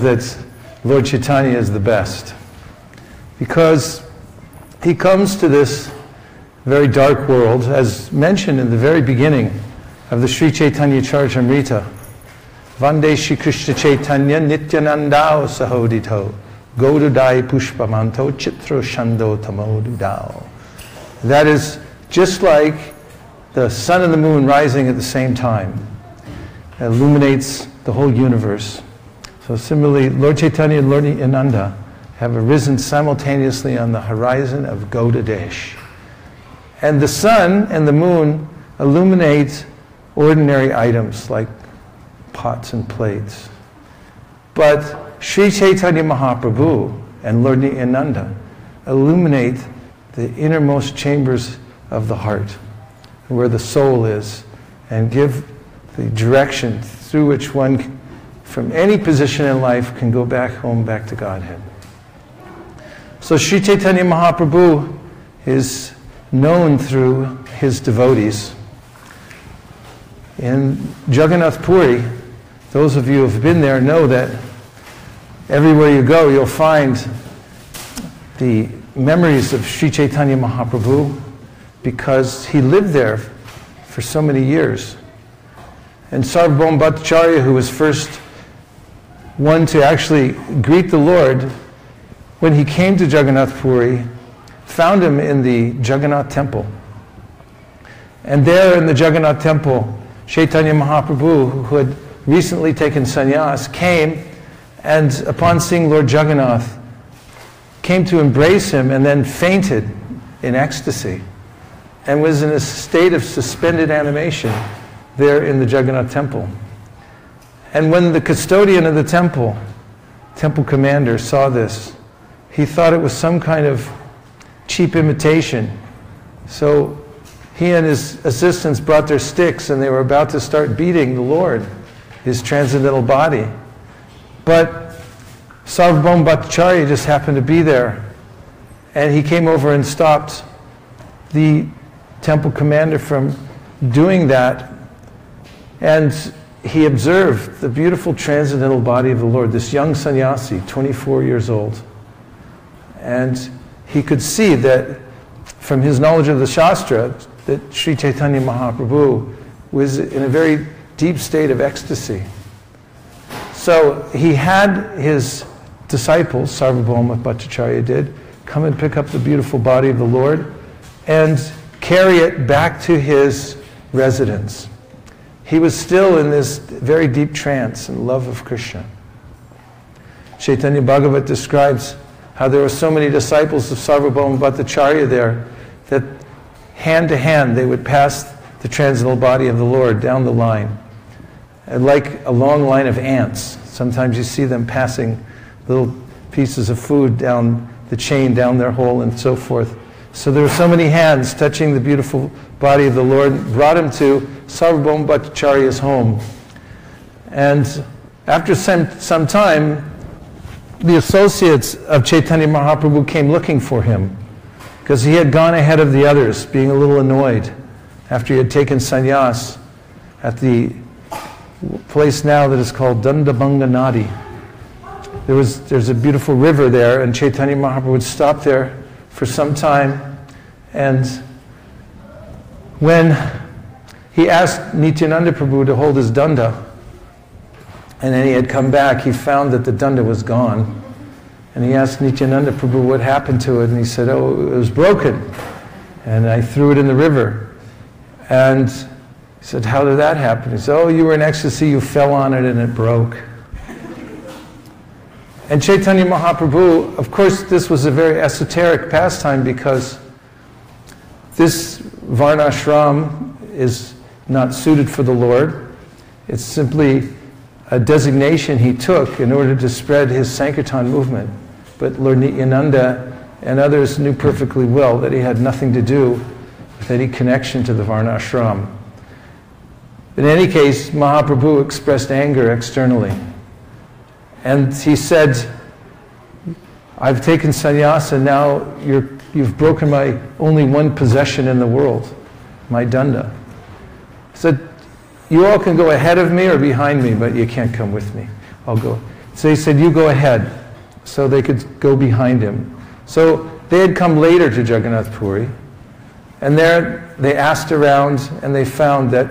knows that Lord Caitanya is the best, because he comes to this very dark world, as mentioned in the very beginning of the Sri Chaitanya Charitamrita. Vande Shri Krishna Chaitanya Nityanandao Sahodito Godudai Pushpamanto Chitro Shando Tamodudao. That is just like the sun and the moon rising at the same time. It illuminates the whole universe. So similarly, Lord Caitanya and Lord Nityananda have arisen simultaneously on the horizon of Gauda Desh. And the sun and the moon illuminate ordinary items like pots and plates. But Sri Caitanya Mahāprabhu and Lord Nityananda illuminate the innermost chambers of the heart, where the soul is, and give the direction through which one, from any position in life, can go back home, back to Godhead. So Sri Caitanya Mahāprabhu is known through his devotees. In Jagannath Puri, those of you who have been there know that everywhere you go, you'll find the memories of Sri Caitanya Mahāprabhu, because he lived there for so many years. And Sarvabhauma Bhattacharya, who was first one to actually greet the Lord, when he came to Jagannath Puri, found him in the Jagannath temple. And there in the Jagannath temple, Caitanya Mahāprabhu, who had recently taken sannyas, came and upon seeing Lord Jagannath, came to embrace him and then fainted in ecstasy and was in a state of suspended animation there in the Jagannath temple. And when the custodian of the temple commander, saw this, he thought it was some kind of cheap imitation. So he and his assistants brought their sticks and they were about to start beating the Lord, his transcendental body. But Sarvabhauma Bhattacharya just happened to be there, and he came over and stopped the temple commander from doing that, and he observed the beautiful transcendental body of the Lord, this young sannyasi, 24 years old. And he could see that from his knowledge of the Shastra, that Sri Caitanya Mahāprabhu was in a very deep state of ecstasy. So he had his disciples, Sarvabhauma Bhattacharya did, come and pick up the beautiful body of the Lord and carry it back to his residence. He was still in this very deep trance and love of Krishna. Chaitanya Bhagavat describes how there were so many disciples of Sarvabhauma Bhattacharya there that hand to hand they would pass the transcendental body of the Lord down the line. And like a long line of ants. Sometimes you see them passing little pieces of food down the chain, down their hole, and so forth. So there were so many hands touching the beautiful body of the Lord, brought him to Sarvabhauma Bhattacharya's home. And after some time, the associates of Caitanya Mahāprabhu came looking for him, because he had gone ahead of the others, being a little annoyed after he had taken sannyas at the place now that is called Dandabanga Nadi. There's a beautiful river there, and Caitanya Mahāprabhu would stop there for some time, and when he asked Nityananda Prabhu to hold his danda, and then he had come back, he found that the danda was gone. And he asked Nityananda Prabhu what happened to it, and he said, oh, it was broken, and I threw it in the river. And he said, how did that happen? He said, oh, you were in ecstasy, you fell on it and it broke. And Caitanya Mahāprabhu, of course, this was a very esoteric pastime, because this varnashram is not suited for the Lord. It's simply a designation he took in order to spread his Sankirtan movement. But Lord Nityananda and others knew perfectly well that he had nothing to do with any connection to the varnashram. In any case, Mahaprabhu expressed anger externally. And he said, I've taken sannyas and now you've broken my only one possession in the world, my danda. He said, you all can go ahead of me or behind me, but you can't come with me. I'll go. So he said, you go ahead, so they could go behind him. So they had come later to Jagannath Puri, and there they asked around, and they found that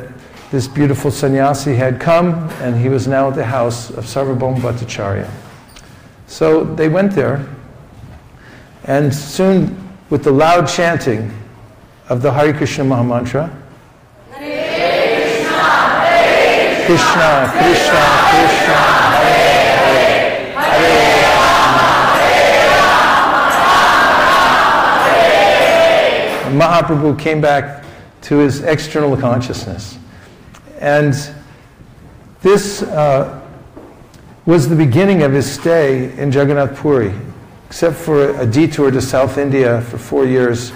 this beautiful sannyasi had come, and he was now at the house of Sarvabhauma Bhattacharya. So they went there, and soon, with the loud chanting of the Hare Krishna Mahamantra, Krishna, Krishna, Krishna, Hare Hare, Hare Rama, Mahaprabhu came back to his external consciousness. And this was the beginning of his stay in Jagannath Puri. Except for a detour to South India for 4 years,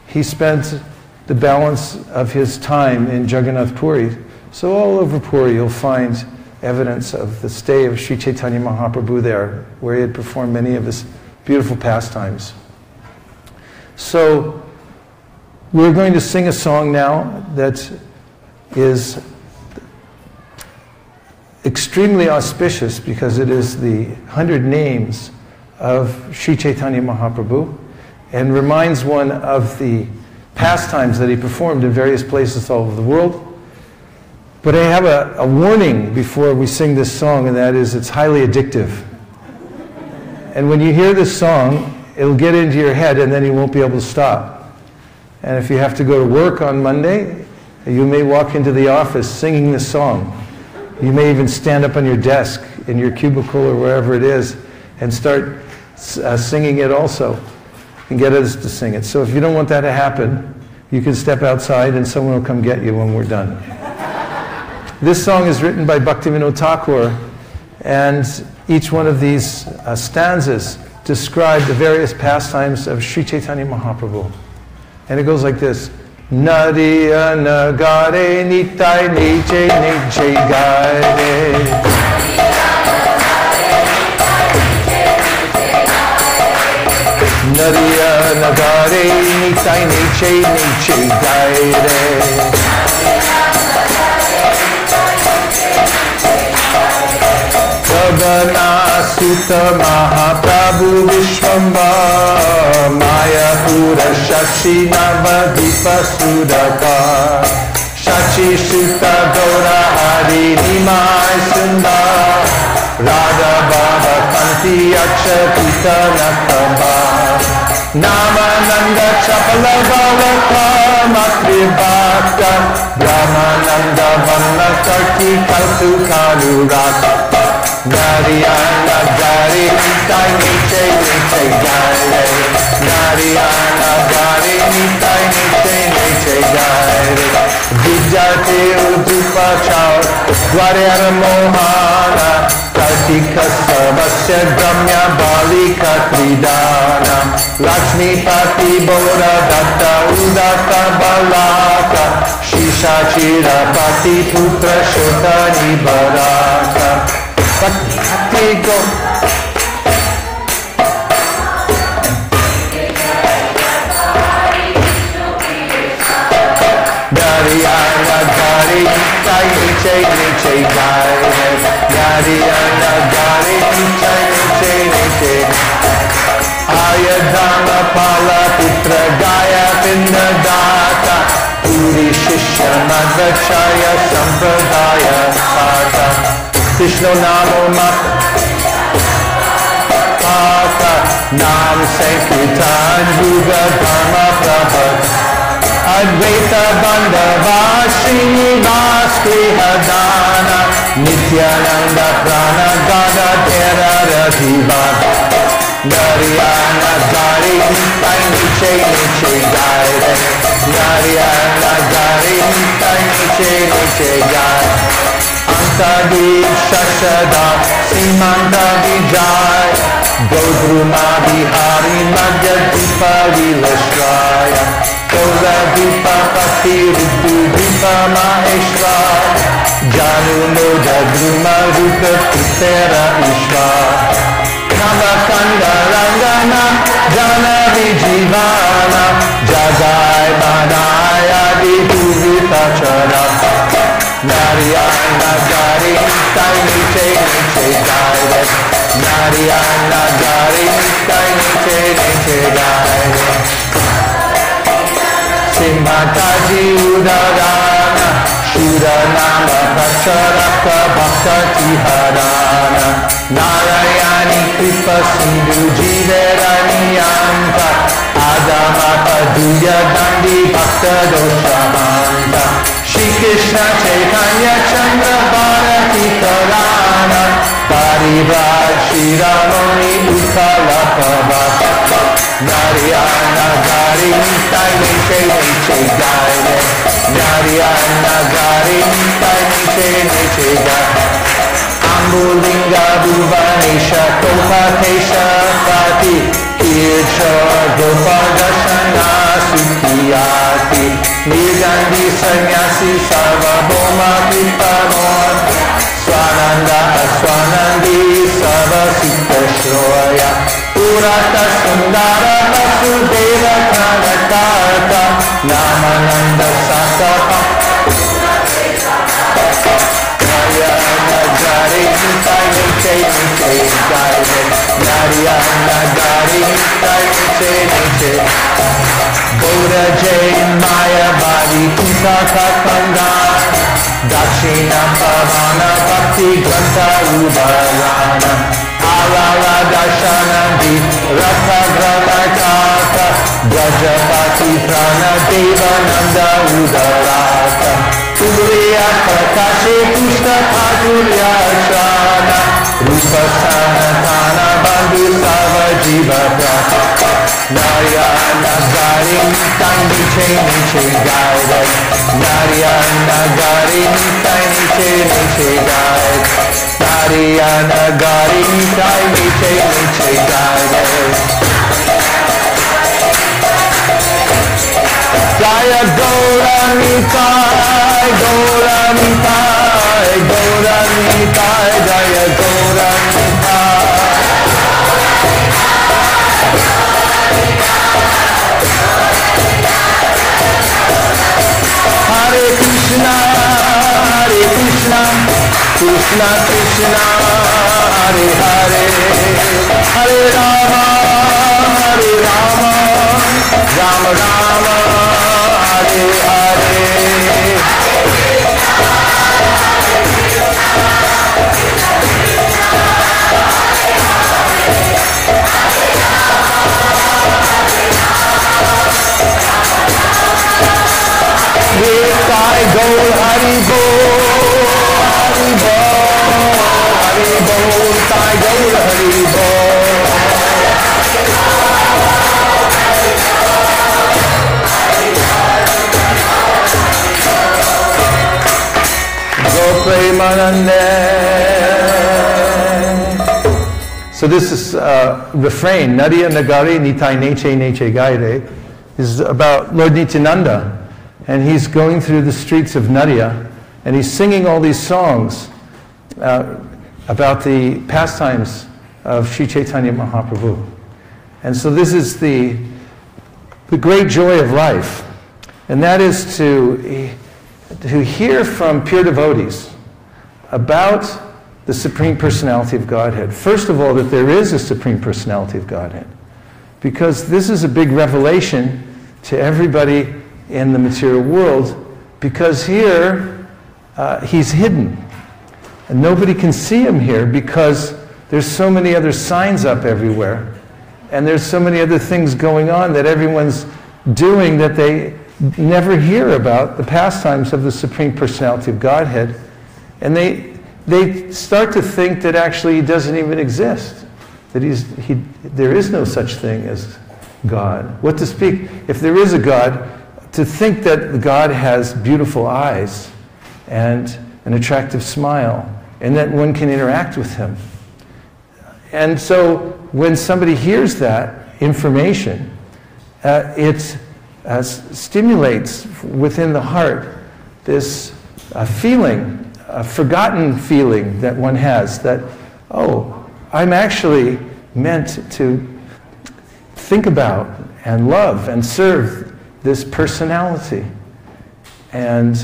he spent the balance of his time in Jagannath Puri. So all over Puri you'll find evidence of the stay of Sri Caitanya Mahāprabhu there, where he had performed many of his beautiful pastimes. So we're going to sing a song now that is extremely auspicious because it is the 100 names of Sri Caitanya Mahāprabhu and reminds one of the pastimes that he performed in various places all over the world. But I have a warning before we sing this song, and that is it's highly addictive. And when you hear this song, it'll get into your head and then you won't be able to stop. And if you have to go to work on Monday, you may walk into the office singing this song. You may even stand up on your desk in your cubicle or wherever it is and start singing it also and get us to sing it. So if you don't want that to happen, you can step outside and someone will come get you when we're done. This song is written by Bhaktivinoda Thakur, and each one of these stanzas describe the various pastimes of Sri Caitanya Mahāprabhu. And it goes like this. Nadiya nagare nitai niche niche gare. Nadiya nagare nitai niche niche gare. Gagana Sutta Mahaprabhu Vishwamba Maya Pura Shashi Navadipa Sudaka Shachi Sutta Gaura Hari Nimai Sundar Radha Baba Kanti Aksha Pita Nakaba Namananda Chapala Balaka Matribhakta Brahmananda Vanna Karti Kaltu Kanuraka Narayana Gari Nitai Niche Niche Gare Narayana Gari Nitai Niche Niche Gare Vijate Udupa Chau Dwarya Mohana Kartika Sarvasya Gamya Balika Tridana Lakshmi Pati Bora Datta Udata Balaka Shisha Chira Pati Putra Shotani Baraka Bhakti go. Narayana Gari Nitai Niche Niche Gare Narayana Gari Nitai Niche Niche Ayadhama Pala Putra Gaya Vindadata Puri Shishya Madhachaya Sampradaya Pata Krishna Namo Mata Nam Sankirtan Yuga Dharma Prabhat Advaita Bandhava Srinivas Krihadana Nityananda Prana Gada Thera Radhiva Narayana Gari Nitai Niche Niche Gare Narayana Gari Nitai Niche Niche Gare Antadi Shashada Simanta Vijay Godruma Bihari Madhya Dipa Vilashvaya Kola Dipa Pati Ritu Dipa Maheshwar Janu Moda Druma Rupa Putera Ishwar Namakanda Rangana Jana Vijivana Jagai Manaya Vidu Vipachara Narayana Gari Nitai Niche Niche Gare Narayana Gari Nitai Niche Niche Gaide. Simhataji Udarana Shudanama Pracharaka Bhakta Tiharana Narayani Kripa Sindhu Jiveraniyanta Adama Paduya Dandi Bhakta Doshamanta Shri Krishna Chaitanya Chandra Bharati Karana Parivraj Shri Ramani Uttala Prabhata Narayana Gari Nitai Niche Niche Gaide. Narayana Gari Nitai Niche Niche Gaide. Ambulinga Bhuvanesha Kopatesha Pati Kircha Gopadashana Sukiyati Nirgandhi Sanyasi Sarvabhoma Pipamon Swananda Swanandi Sarva Sita Shroya Purata Sundara Vasudeva Kanakarta Namananda Sakapa Narayana Gari Nitai Niche Niche Gaide. Narayana Gari Nitai Niche Niche. Bodha Jain Maya Badi Kuta Kakanda Dakshina Pavana Bhakti Grantha Ubarana Alala Dashanandi Ratha Granatata Gajapati Prana Devananda Udarata Turiya Prakashe Pushta Paturya Shana Rupa Sanatana Bandhu Sava Jiva Prata Narayana Gari Nitai Niche Niche Gaide. Narayana Gari Nitai Niche Niche Gaide. Narayana Gari Nitai Niche Niche Gaide. Jaya Gaura Nitai, Gaura Nitai, Gaura Nitai, Jaya Gaura Nitai. Hare Krishna, Krishna Krishna, Hare Hare, Hare Rama, Rama Rama, Hare Hare. Nitai Gaur Hari Bol, Hari Bol, Hari Bol, Nitai Gaur Hari Bol. Gopremanande. So this is refrain, Nadiya Nagari Nitai Neche Neche Gaide, is about Lord Nityananda. And he's going through the streets of Nadia, and he's singing all these songs about the pastimes of Sri Caitanya Mahāprabhu. And so this is the great joy of life, and that is to hear from pure devotees about the Supreme Personality of Godhead. First of all, that there is a Supreme Personality of Godhead, because this is a big revelation to everybody in the material world, because here he's hidden and nobody can see him here because there's so many other signs up everywhere and there's so many other things going on that everyone's doing that they never hear about the pastimes of the Supreme Personality of Godhead, and they start to think that actually he doesn't even exist, that there is no such thing as God. What to speak, if there is a God, to think that God has beautiful eyes and an attractive smile and that one can interact with him. And so when somebody hears that information, it stimulates within the heart this feeling, a forgotten feeling that one has, that, oh, I'm actually meant to think about and love and serve this personality. And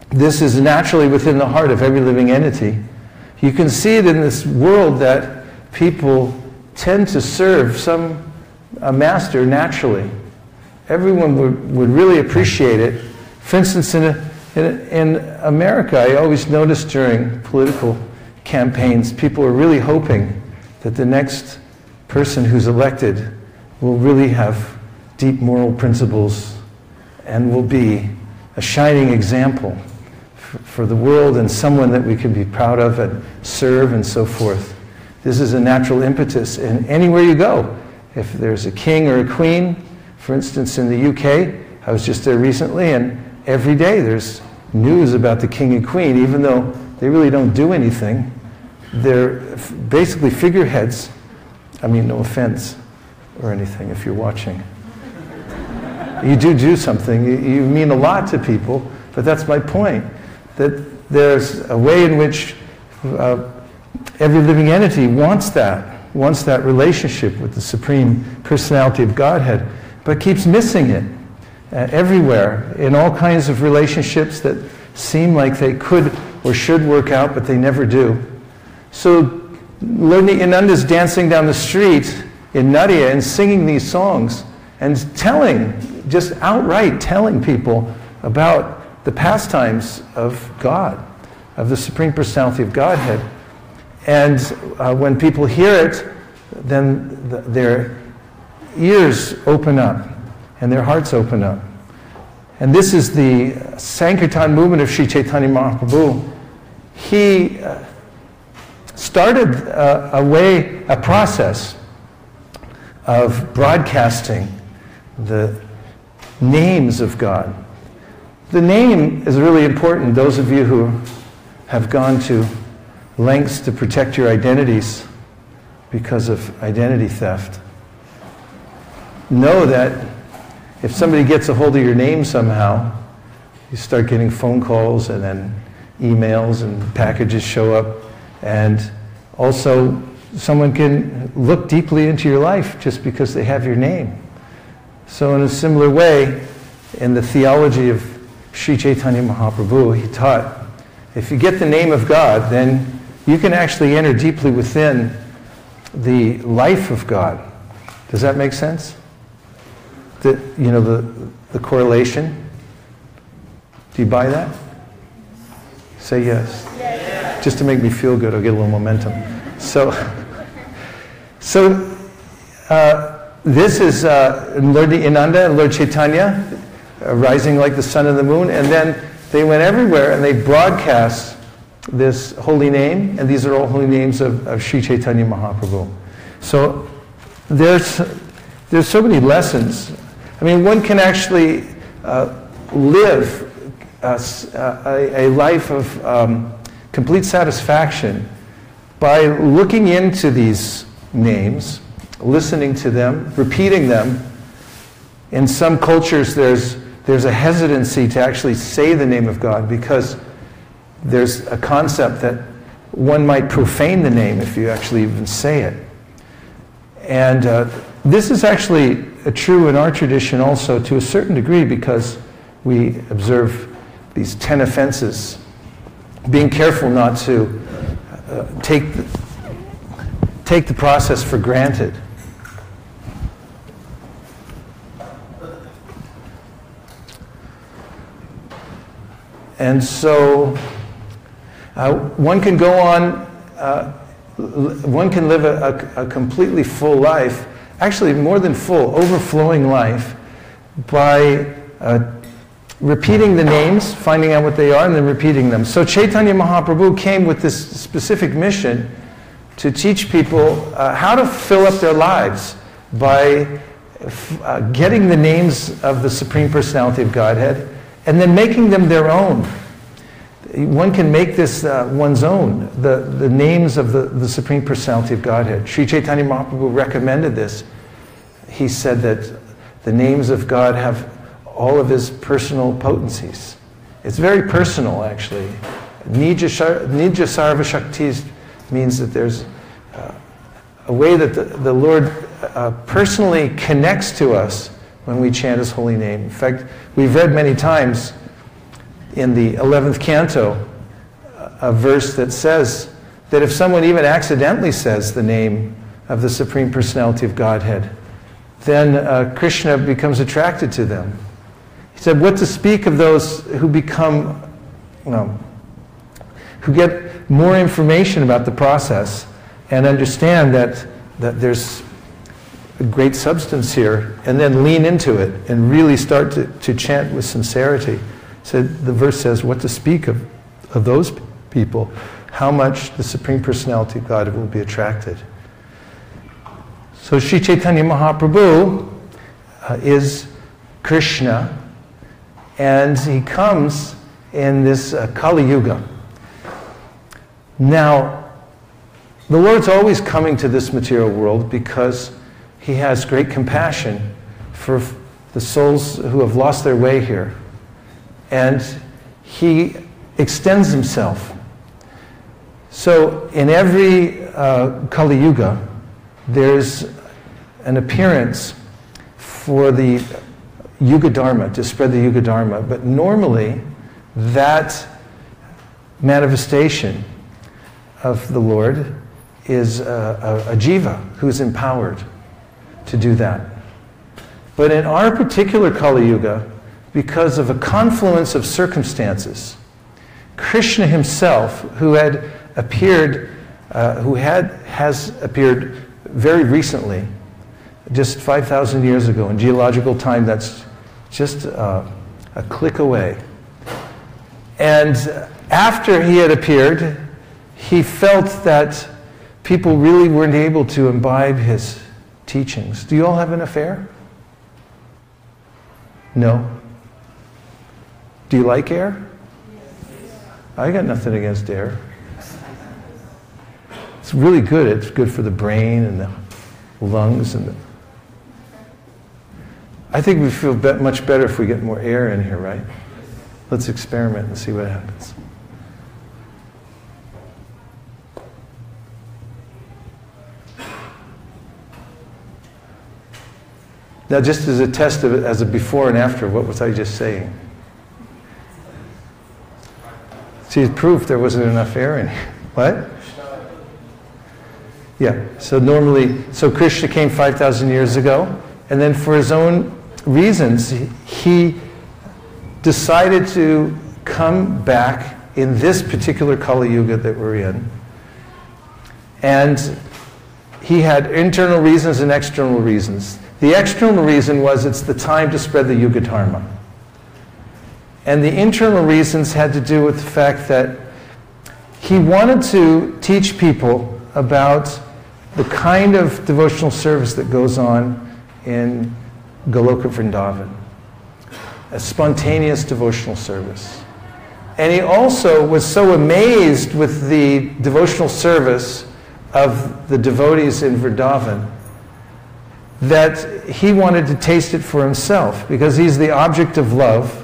this is naturally within the heart of every living entity. You can see it in this world that people tend to serve a master naturally. Everyone would really appreciate it. For instance, in America, I always noticed during political campaigns, people are really hoping that the next person who's elected will really have deep moral principles and will be a shining example for the world and someone that we can be proud of and serve and so forth. This is a natural impetus. And anywhere you go, if there's a king or a queen, for instance, in the UK, I was just there recently, and every day there's news about the king and queen, even though they really don't do anything. They're basically figureheads. I mean, no offense or anything if you're watching. You do something. You mean a lot to people, but that's my point. That there's a way in which every living entity wants that relationship with the Supreme Personality of Godhead, but keeps missing it everywhere, in all kinds of relationships that seem like they could or should work out, but they never do. So Lord Nityananda's dancing down the street in Nadia and singing these songs and just outright telling people about the pastimes of God, of the Supreme Personality of Godhead. And when people hear it, then their ears open up and their hearts open up. And this is the Sankirtan movement of Sri Caitanya Mahāprabhu. He started a process of broadcasting the names of God. The name is really important. Those of you who have gone to lengths to protect your identities because of identity theft know that if somebody gets a hold of your name somehow, you start getting phone calls and then emails and packages show up, and also someone can look deeply into your life just because they have your name. So in a similar way, in the theology of Sri Caitanya Mahāprabhu, he taught, if you get the name of God, then you can actually enter deeply within the life of God. Does that make sense? The correlation? Do you buy that? Say yes. Yes. Just to make me feel good, I'll get a little momentum. So this is Lord Nityananda and Lord Caitanya rising like the sun and the moon, and then they went everywhere and they broadcast this holy name, and these are all holy names of Sri Caitanya Mahāprabhu. So there's so many lessons. I mean, one can actually live a life of complete satisfaction by looking into these names, listening to them, repeating them. In some cultures, there's a hesitancy to actually say the name of God because there's a concept that one might profane the name if you actually even say it. And this is actually true in our tradition also to a certain degree because we observe these 10 offenses, being careful not to take the process for granted. And so one can go on, one can live a completely full life, actually more than full, overflowing life, by repeating the names, finding out what they are, and then repeating them. So Caitanya Mahāprabhu came with this specific mission to teach people how to fill up their lives by getting the names of the Supreme Personality of Godhead and then making them their own. One can make this one's own, the names of the Supreme Personality of Godhead. Sri Caitanya Mahāprabhu recommended this. He said that the names of God have all of his personal potencies. It's very personal, actually. Nija Sarva Shaktis means that there's a way that the Lord personally connects to us when we chant his holy name. In fact, we've read many times in the 11th canto a verse that says that if someone even accidentally says the name of the Supreme Personality of Godhead, then Krishna becomes attracted to them. He said, what to speak of those who become, who get more information about the process and understand that there's a great substance here, and then lean into it and really start to chant with sincerity. So the verse says, what to speak of those people, how much the Supreme Personality of God will be attracted. So Sri Caitanya Mahāprabhu is Krishna, and he comes in this Kali Yuga. Now, the Lord's always coming to this material world because he has great compassion for the souls who have lost their way here. And he extends himself. So in every Kali Yuga, there's an appearance for the Yuga Dharma, to spread the Yuga Dharma. But normally, that manifestation of the Lord is a jiva who's empowered to do that. But in our particular Kali Yuga, because of a confluence of circumstances, Krishna himself, who had appeared, has appeared very recently, just 5,000 years ago. In geological time, that's just a click away. And after he had appeared, he felt that people really weren't able to imbibe his teachings. Do you all have an affair? No? Do you like air? I got nothing against air. It's really good. It's good for the brain and the lungs. I think we feel much better if we get more air in here, right? Let's experiment and see what happens. Now, just as a test of it, as a before and after, what was I just saying? See, proof there wasn't enough air in here. What? Yeah, so Krishna came 5,000 years ago, and then for his own reasons, he decided to come back in this particular Kali Yuga that we're in. And he had internal reasons and external reasons. The external reason was it's the time to spread the Yuga Dharma. And the internal reasons had to do with the fact that he wanted to teach people about the kind of devotional service that goes on in Goloka Vrindavan, a spontaneous devotional service. And he also was so amazed with the devotional service of the devotees in Vrindavan that he wanted to taste it for himself, because he's the object of love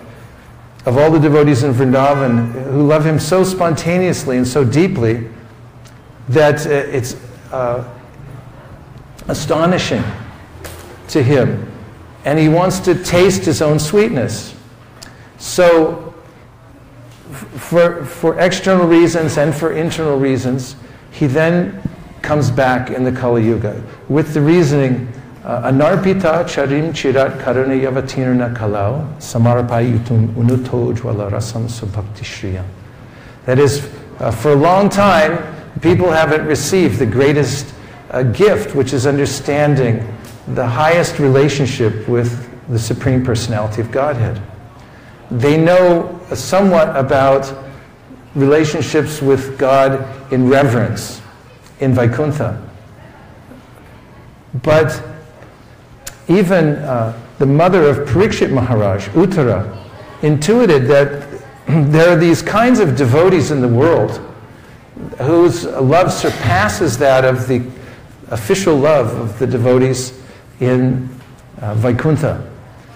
of all the devotees in Vrindavan who love him so spontaneously and so deeply that it's astonishing to him. And he wants to taste his own sweetness. So for external reasons and for internal reasons, he then comes back in the Kali Yuga with the reasoning, Anarpita charim chirat karuna yavatirna kalau samarapayutum unuto jwala rasam subhakti shriya. That is, for a long time, people haven't received the greatest gift, which is understanding the highest relationship with the Supreme Personality of Godhead. They know somewhat about relationships with God in reverence, in Vaikuntha. But even the mother of Parikshit Maharaj, Uttara, intuited that there are these kinds of devotees in the world whose love surpasses that of the official love of the devotees in Vaikuntha.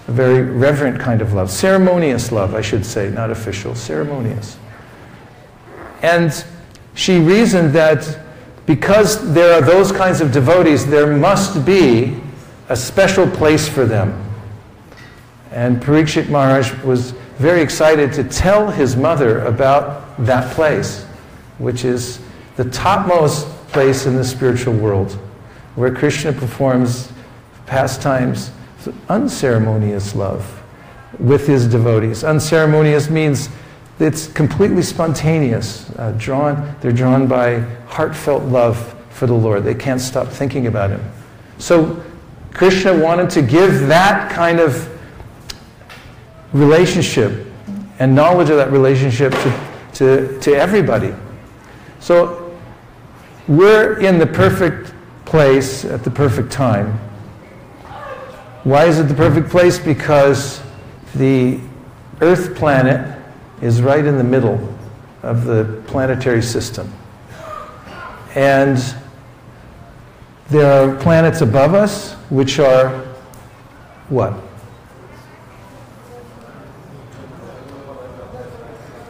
A very reverent kind of love. Ceremonious love, I should say, not official, ceremonious. And she reasoned that because there are those kinds of devotees, there must be a special place for them. And Parikshit Maharaj was very excited to tell his mother about that place, which is the topmost place in the spiritual world, where Krishna performs pastimes of unceremonious love with his devotees. Unceremonious means it's completely spontaneous. They're drawn by heartfelt love for the Lord. They can't stop thinking about him. So Krishna wanted to give that kind of relationship and knowledge of that relationship to everybody. So we're in the perfect place at the perfect time. Why is it the perfect place? Because the Earth planet is right in the middle of the planetary system. And there are planets above us, which are what?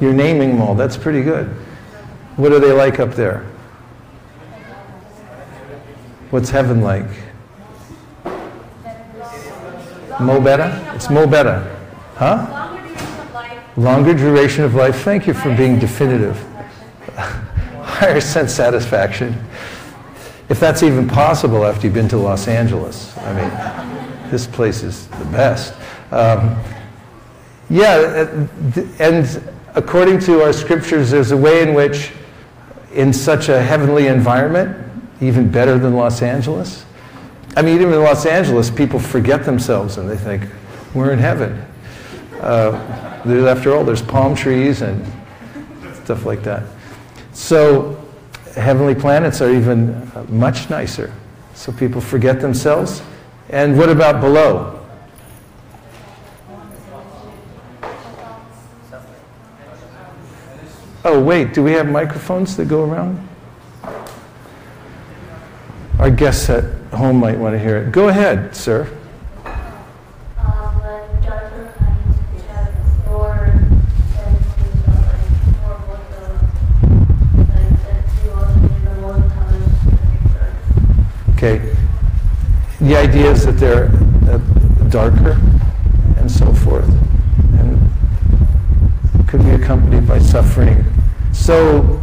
You're naming them all. That's pretty good. What are they like up there? What's heaven like? Mo better? It's mo better. Huh? Longer duration of life. Longer duration of life. Thank you for being definitive. Higher sense satisfaction. If that's even possible after you've been to Los Angeles. I mean, this place is the best. And according to our scriptures, there's a way in which, in such a heavenly environment, even better than Los Angeles. I mean, even in Los Angeles, people forget themselves and they think, we're in heaven. After all, there's palm trees and stuff like that. So heavenly planets are even much nicer. So people forget themselves. And what about below? Oh, wait, do we have microphones that go around? Our guests at home might want to hear it. Go ahead, sir. Okay. The idea is that they're darker and so forth, and could be accompanied by suffering. So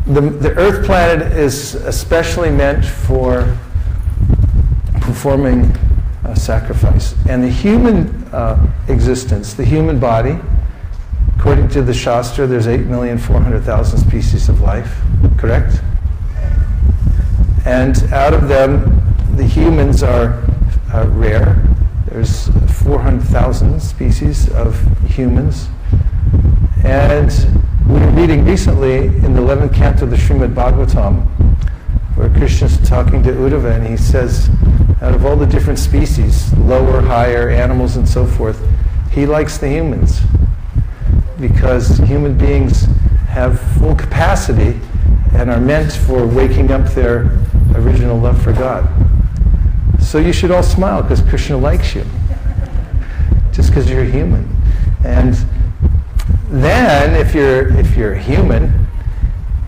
the Earth planet is especially meant for performing a sacrifice. And the human existence, the human body, according to the Shastra, there's 8,400,000 species of life, correct? And out of them, the humans are rare. There's 400,000 species of humans. And we were reading recently in the 11th canto of the Srimad Bhagavatam, where Krishna's talking to Uddhava, and he says, out of all the different species, lower, higher, animals, and so forth, he likes the humans, because human beings have full capacity and are meant for waking up their original love for God. So you should all smile, because Krishna likes you, just because you're human. And then, if you're human,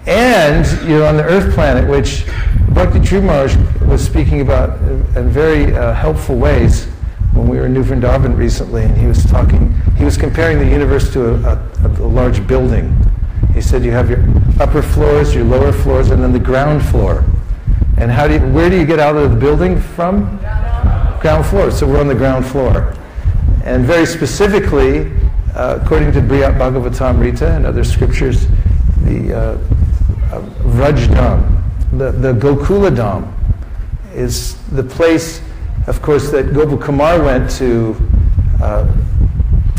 and you're on the Earth planet, which Bhakti True Maharaj was speaking about in very helpful ways when we were in New Vrindavan recently, and he was comparing the universe to a large building. He said you have your upper floors, your lower floors, and then the ground floor. And where do you get out of the building from? Ground floor. So we're on the ground floor. And very specifically, according to Bhagavatamrita and other scriptures, the Vraj Dham, the Gokula Dham, is the place, of course, that Gopal Kumar went to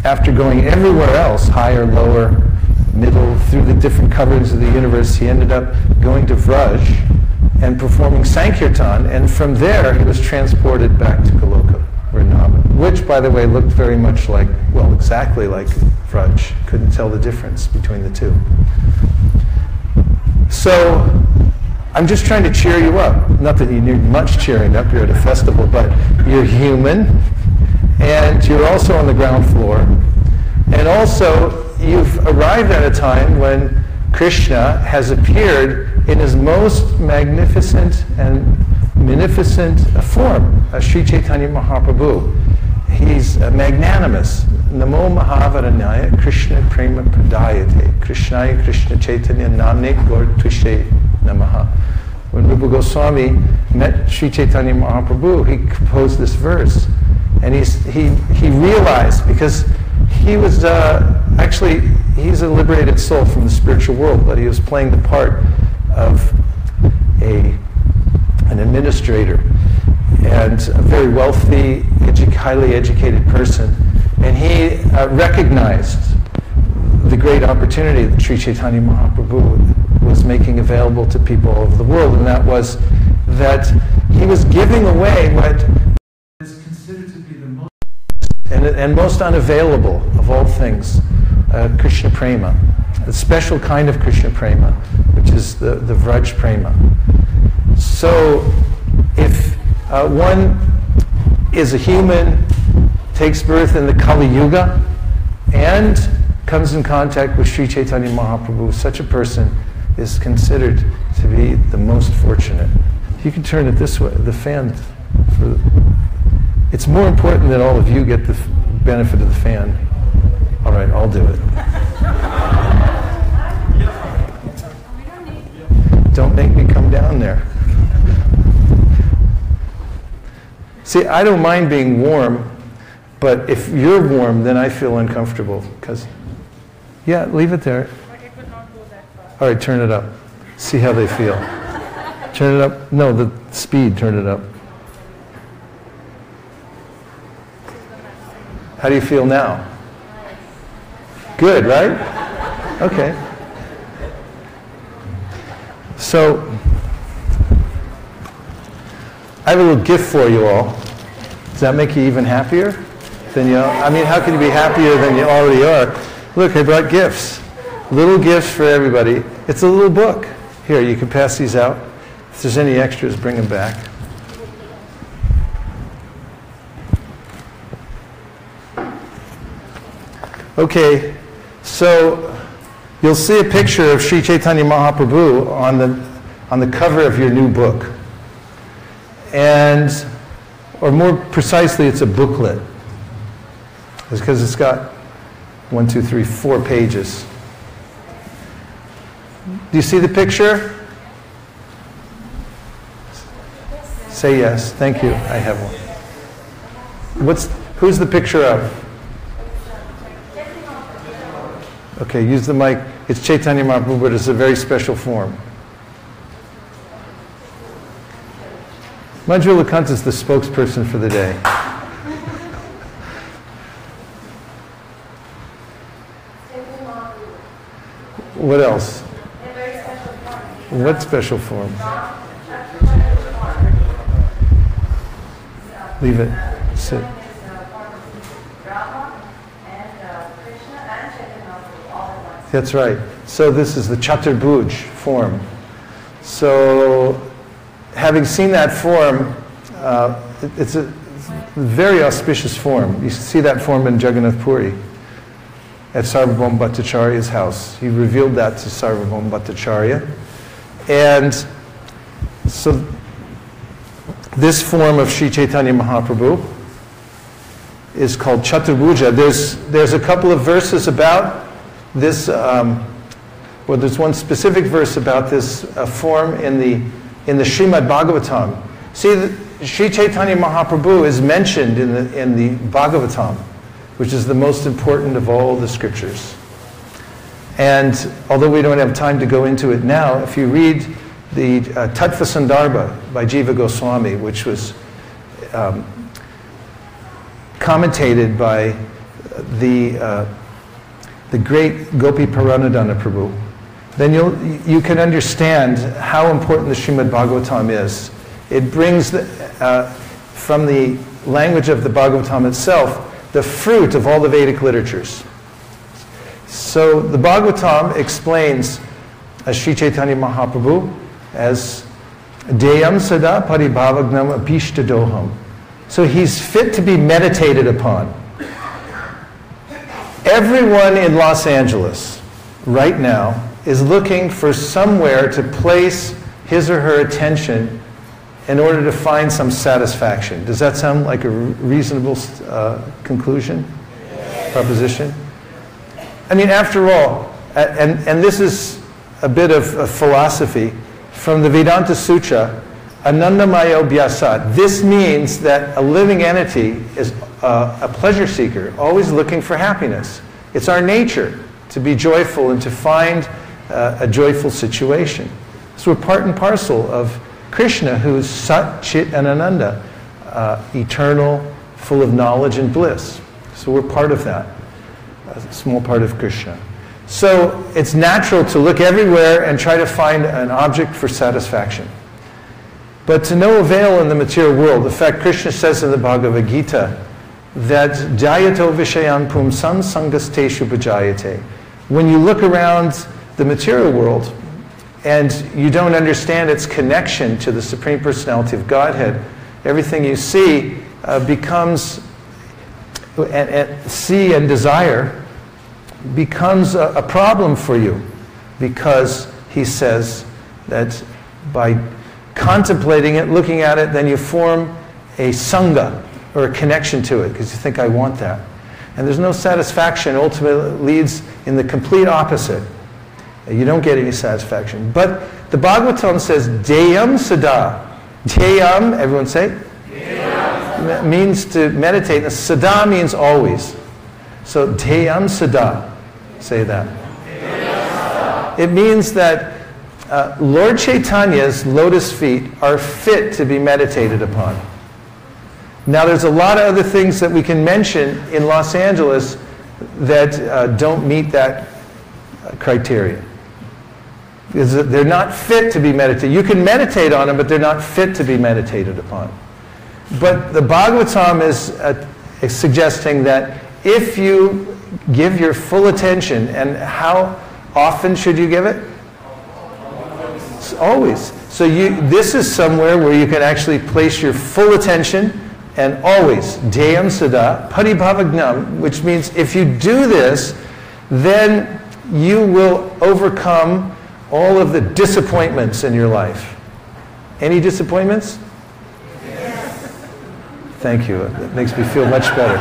after going everywhere else, higher, lower, middle, through the different coverings of the universe. He ended up going to Vraj and performing Sankirtan, and from there he was transported back to Goloka, Vrindavan, which, by the way, looked very much like, well, exactly like Vraj. Couldn't tell the difference between the two. So, I'm just trying to cheer you up. Not that you need much cheering up, you're at a festival, but you're human, and you're also on the ground floor, and also you've arrived at a time when Krishna has appeared in his most magnificent and munificent form, Sri Caitanya Mahāprabhu. he's magnanimous. Namo Mahavaranaya Krishna Prema Pradayate Krishnaya Krishna Chaitanya Namne Gaur Tushe Namaha. When Rupa Goswami met Sri Caitanya Mahāprabhu, he composed this verse. And he realized, because he was actually, he's a liberated soul from the spiritual world, but he was playing the part of an administrator and a very wealthy, highly educated person. And he recognized the great opportunity that Sri Caitanya Mahāprabhu was making available to people all over the world, and that was that he was giving away what is considered to be the most and most unavailable of all things, Krishna Prema, a special kind of Krishna Prema, which is the Vraj Prema. So if one is a human, takes birth in the Kali Yuga, and comes in contact with Sri Caitanya Mahāprabhu, such a person is considered to be the most fortunate. You can turn it this way, the fan. It's more important that all of you get the benefit of the fan. All right, I'll do it. Don't make me come down there. See, I don't mind being warm, but if you're warm, then I feel uncomfortable. Because, yeah, leave it there. But it would not go that far. All right, turn it up. See how they feel. Turn it up. No, the speed, turn it up. How do you feel now? Good, right? Okay. So, I have a little gift for you all. Does that make you even happier than you are? I mean, how can you be happier than you already are? Look, I brought gifts. Little gifts for everybody. It's a little book. Here, you can pass these out. If there's any extras, bring them back. Okay, so you'll see a picture of Sri Caitanya Mahāprabhu on the cover of your new book. And, or more precisely, it's a booklet. It's because it's got 4 pages. Do you see the picture? Say yes. Thank you. I have one. Who's the picture of? Okay, use the mic. It's Caitanya Mahāprabhu, but it's a very special form. Manjula Kant is the spokesperson for the day. What else? What special form? Leave it. Sit. That's right. So this is the Chaturbhuj form. So having seen that form, it's a very auspicious form. You see that form in Jagannath Puri at Sarvabhauma Bhattacharya's house. He revealed that to Sarvabhauma Bhattacharya. And so this form of Sri Caitanya Mahāprabhu is called Chaturbhuja. There's a couple of verses about this, well, there's one specific verse about this form in the Srimad Bhagavatam. See, Sri Caitanya Mahāprabhu is mentioned in the Bhagavatam, which is the most important of all the scriptures. And although we don't have time to go into it now, if you read the Tattva Sandarbha by Jiva Goswami, which was commentated by the great Gopi Paranadhana Prabhu, then you can understand how important the Srimad Bhagavatam is. It brings from the language of the Bhagavatam itself the fruit of all the Vedic literatures. So the Bhagavatam explains Sri Caitanya Mahāprabhu as Deyam Sada Paribhavagnam Abhishtadoham. So he's fit to be meditated upon. Everyone in Los Angeles right now is looking for somewhere to place his or her attention in order to find some satisfaction. Does that sound like a reasonable conclusion, proposition? I mean, after all, and this is a bit of philosophy, from the Vedanta Sutra, Anandamayo Bhyasat. This means that a living entity is a pleasure seeker, always looking for happiness. It's our nature to be joyful and to find a joyful situation. So we're part and parcel of Krishna, who is Sat, Chit, and Ananda, eternal, full of knowledge and bliss. So we're part of that, a small part of Krishna. So it's natural to look everywhere and try to find an object for satisfaction. But to no avail in the material world. In fact, Krishna says in the Bhagavad Gita that Jayato Vishayan Pumsam Sangasteshu Bhajayate. When you look around the material world and you don't understand its connection to the Supreme Personality of Godhead, everything you see becomes, see and desire becomes a problem for you, because he says that by contemplating it, looking at it, then you form a sangha, or a connection to it, because you think, I want that. And there's no satisfaction. Ultimately, it leads in the complete opposite. You don't get any satisfaction. But the Bhagavatam says, Deyam Sada. Deyam, everyone say? Deyam. Means to meditate. And Sada means always. So Deyam Sada. Say that. Deyam Sada. It means that Lord Chaitanya's lotus feet are fit to be meditated upon. Now, there's a lot of other things that we can mention in Los Angeles that don't meet that criteria. Because they're not fit to be meditated. You can meditate on them, but they're not fit to be meditated upon. But the Bhagavatam is suggesting that if you give your full attention, and how often should you give it? Always. So this is somewhere where you can actually place your full attention, and always, Deyam Sada, Paribhavagnam, which means if you do this, then you will overcome all of the disappointments in your life. Any disappointments? Yes. Thank you. That makes me feel much better.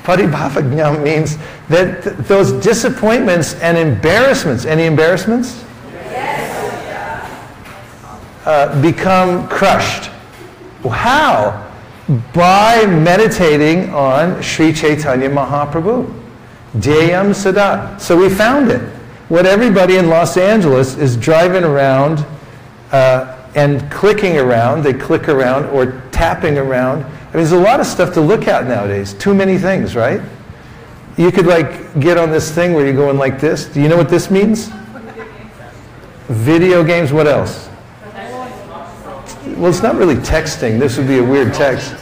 Paribhavagnam means that those disappointments and embarrassments, any embarrassments? Yes. Become crushed. How? By meditating on Sri Caitanya Mahāprabhu. Deyam Sada. So we found it. What everybody in Los Angeles is driving around and clicking around, they click around, or tapping around. I mean, there's a lot of stuff to look at nowadays. Too many things, right? You could get on this thing where you're going like this. Do you know what this means? Video games, what else? Well, it's not really texting. This would be a weird text.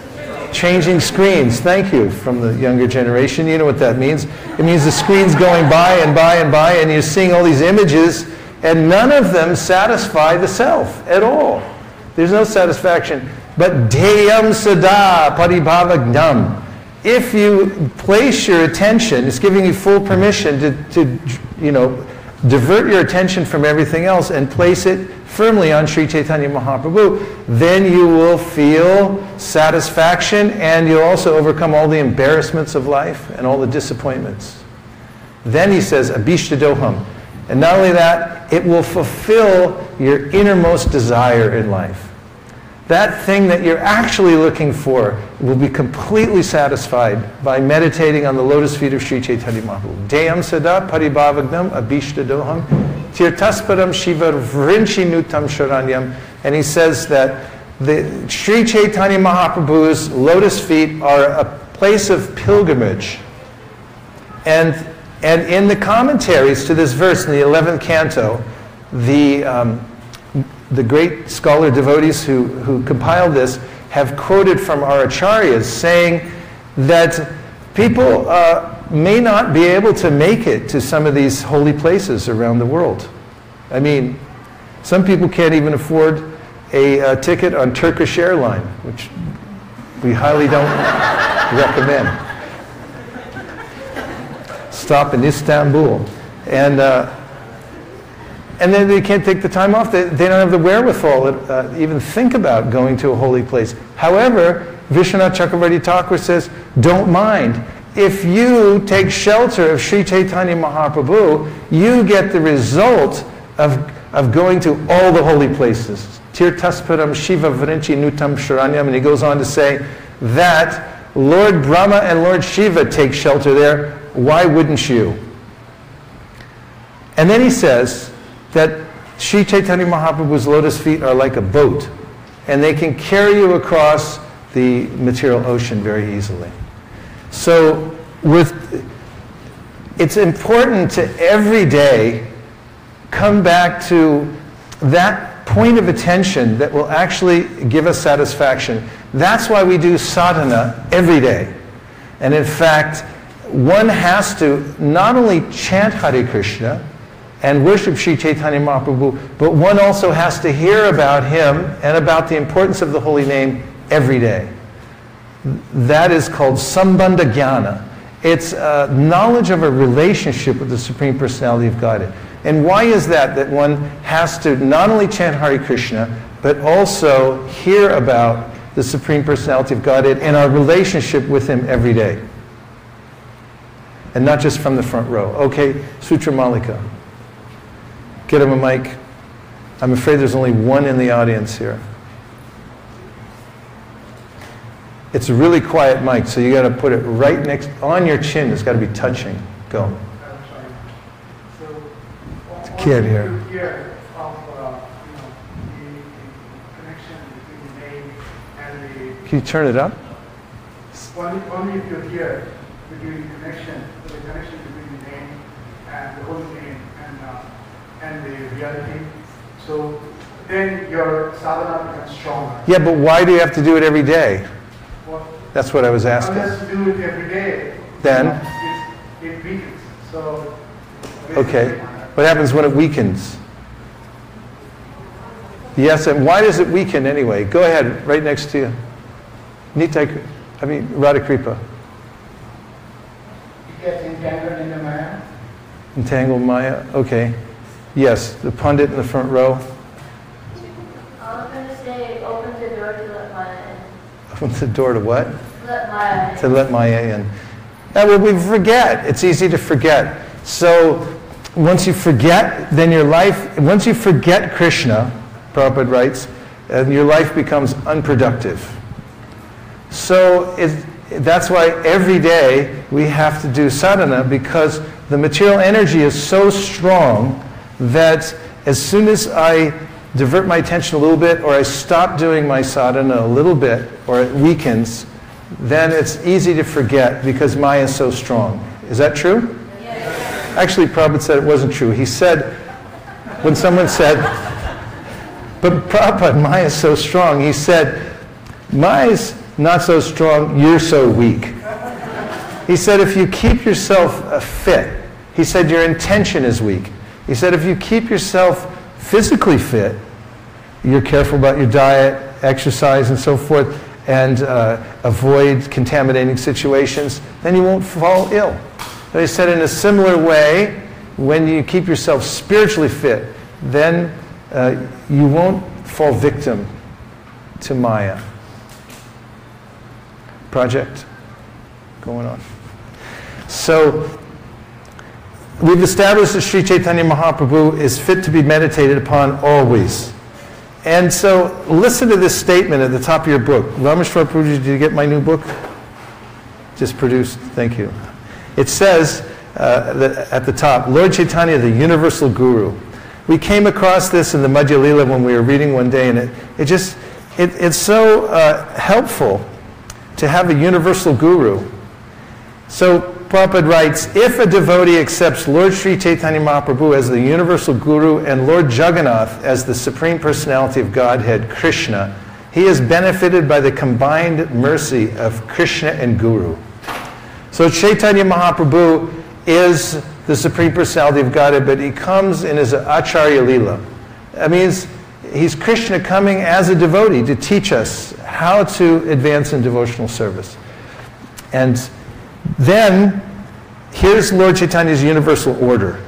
Changing screens. Thank you, from the younger generation. You know what that means. It means the screen's going by and by and by, and you're seeing all these images, and none of them satisfy the self at all. There's no satisfaction. But Deyam Sada Paribhavagnam. If you place your attention, it's giving you full permission to divert your attention from everything else and place it firmly on Sri Caitanya Mahāprabhu, then you will feel satisfaction, and you'll also overcome all the embarrassments of life and all the disappointments. Then he says, Abhishtadoham. And not only that, it will fulfill your innermost desire in life. That thing that you're actually looking for will be completely satisfied by meditating on the lotus feet of Sri Caitanya Mahāprabhu. Deyam Sada Paribhavagnam Abhishtadoham Tirtasparam Shiva Vrinchinutam Sharanyam. And he says that the Sri Caitanya Mahaprabhu's lotus feet are a place of pilgrimage. And in the commentaries to this verse in the 11th canto, the great scholar devotees who compiled this have quoted from our acharyas saying that people may not be able to make it to some of these holy places around the world. I mean, some people can't even afford a ticket on Turkish Airline, which we highly don't recommend. Stop in Istanbul. And And then they can't take the time off. They don't have the wherewithal to even think about going to a holy place. However, Vishwanath Chakravarti Thakur says, don't mind. If you take shelter of Sri Caitanya Mahāprabhu, you get the result of going to all the holy places. Tirthasparam Shiva Vrinchi Nutam Sharanyam. And he goes on to say that Lord Brahma and Lord Shiva take shelter there. Why wouldn't you? And then he says that Sri Caitanya Mahaprabhu's lotus feet are like a boat, and they can carry you across the material ocean very easily. So it's important to every day come back to that point of attention that will actually give us satisfaction. That's why we do sadhana every day. And in fact, one has to not only chant Hare Krishna and worship Sri Caitanya Mahaprabhu, but one also has to hear about him and about the importance of the holy name every day. That is called Sambandha Jnana. It's knowledge of a relationship with the Supreme Personality of Godhead. And why is that one has to not only chant Hare Krishna, but also hear about the Supreme Personality of Godhead and our relationship with him every day? And not just from the front row. Okay, Sutra Malika. Get him a mic. I'm afraid there's only one in the audience here. It's a really quiet mic, so you got to put it right next on your chin. It's got to be touching. Go. It's a kid here. Can you turn it up? Only if you hear between the connection between the name and the holy name and the reality. So then your sadhana becomes stronger. Yeah, but why do you have to do it every day? That's what I was asking. Unless you do it every day, then it weakens. So okay, what happens when it weakens? Yes, and why does it weaken anyway? Go ahead, right next to you. Radhakripa. It gets entangled in the Maya. Entangled Maya, okay. Yes, the pundit in the front row. I was going to say, open the door to let Maya in. Open the door to what? Let Maya in. To let Maya in. Well, we forget. It's easy to forget. So once you forget, then your life, once you forget Krishna, Prabhupada writes, your life becomes unproductive. So that's why every day we have to do sadhana, because the material energy is so strong that as soon as I divert my attention a little bit, or I stop doing my sadhana a little bit, or it weakens, then it's easy to forget because Maya is so strong. Is that true? Yes. Actually, Prabhupada said it wasn't true. He said, when someone said, but Prabhupada, Maya is so strong, he said, Maya's not so strong, you're so weak. He said, if you keep yourself fit, he said, your intention is weak. He said, if you keep yourself physically fit, you're careful about your diet, exercise, and so forth, and avoid contaminating situations, then you won't fall ill. But he said, in a similar way, when you keep yourself spiritually fit, then you won't fall victim to Maya. Project going on. So we've established that Sri Caitanya Mahāprabhu is fit to be meditated upon always. And so listen to this statement at the top of your book. Rameshwar Prabhuji, did you get my new book? Just produced, thank you. It says at the top, Lord Caitanya, the universal guru. We came across this in the Madhya Lila when we were reading one day, and it's so helpful to have a universal guru. So Prabhupada writes, if a devotee accepts Lord Sri Caitanya Mahāprabhu as the universal guru and Lord Jagannath as the Supreme Personality of Godhead, Krishna, he is benefited by the combined mercy of Krishna and Guru. So Caitanya Mahāprabhu is the Supreme Personality of Godhead, but he comes in his Acharya Lila. That means he's Krishna coming as a devotee to teach us how to advance in devotional service. And then, here's Lord Chaitanya's universal order.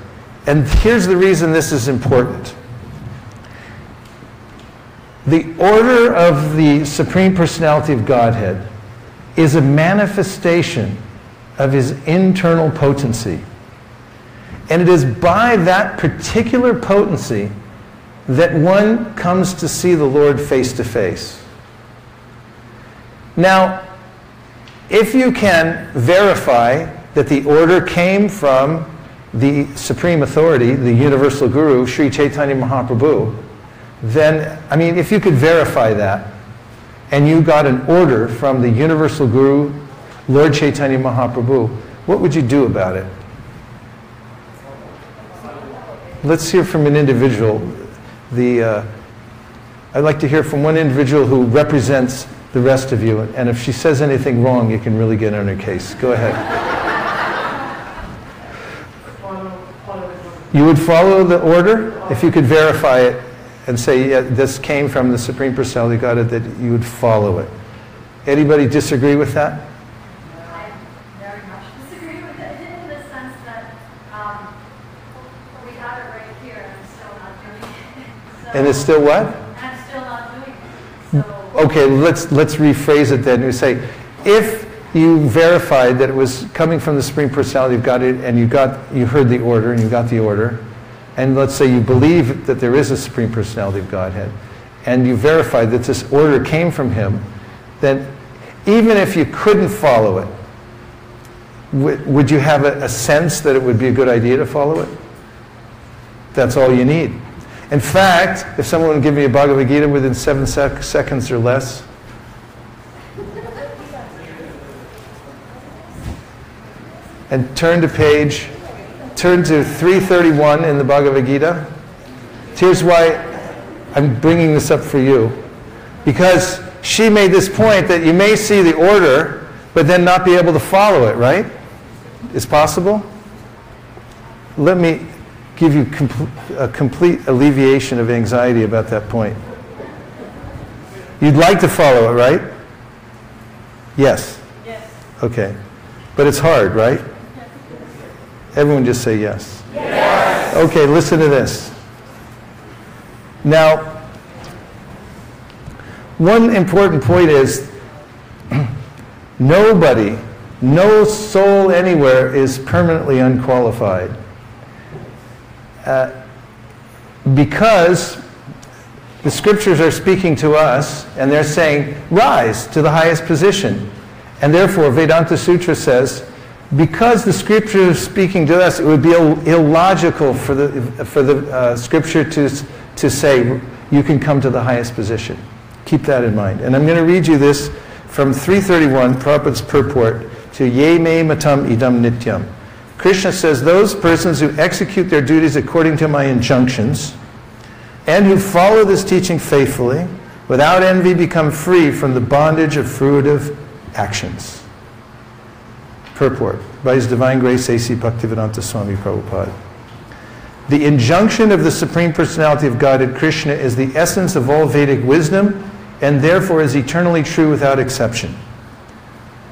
And here's the reason this is important. The order of the Supreme Personality of Godhead is a manifestation of his internal potency. And it is by that particular potency that one comes to see the Lord face to face. Now, if you can verify that the order came from the Supreme Authority, the Universal Guru, Sri Caitanya Mahāprabhu, then, I mean, if you could verify that, and you got an order from the Universal Guru, Lord Caitanya Mahāprabhu, what would you do about it? Let's hear from an individual. I'd like to hear from one individual who represents the rest of you, and if she says anything wrong, you can really get on her case. Go ahead. You would follow the order if you could verify it and say, yeah, this came from the Supreme Personality of Godhead, that you would follow it. Anybody disagree with that? I very much disagree with it in the sense that we got it right here and I'm still not doing it. So, And it's still what? I'm still not doing it. So, Okay, let's rephrase it then. We say, if you verified that it was coming from the Supreme Personality of Godhead, and you heard the order, and you got the order, and let's say you believe that there is a Supreme Personality of Godhead, and you verified that this order came from him, then even if you couldn't follow it, would you have a sense that it would be a good idea to follow it? That's all you need. In fact, if someone would give me a Bhagavad Gita within 7 seconds or less, and turn to 331 in the Bhagavad Gita. Here's why I'm bringing this up for you. Because she made this point that you may see the order, but then not be able to follow it, right? It's possible? Let me give you a complete alleviation of anxiety about that point. You'd like to follow it, right? Yes? yes. Okay. But it's hard, right? Everyone just say yes. Yes. Okay, listen to this. Now, one important point is nobody, no soul anywhere is permanently unqualified. Because the scriptures are speaking to us and they're saying, rise to the highest position. And therefore, Vedanta Sutra says, because the scripture is speaking to us, it would be illogical for the scripture to say, you can come to the highest position. Keep that in mind. And I'm going to read you this from 331, Prabhupada's purport, to Ye me matam idam nityam. Krishna says, those persons who execute their duties according to my injunctions and who follow this teaching faithfully, without envy become free from the bondage of fruitive actions. Purport by His Divine Grace A.C. Bhaktivedanta Swami Prabhupada. The injunction of the Supreme Personality of Godhead, Krishna, is the essence of all Vedic wisdom and therefore is eternally true without exception.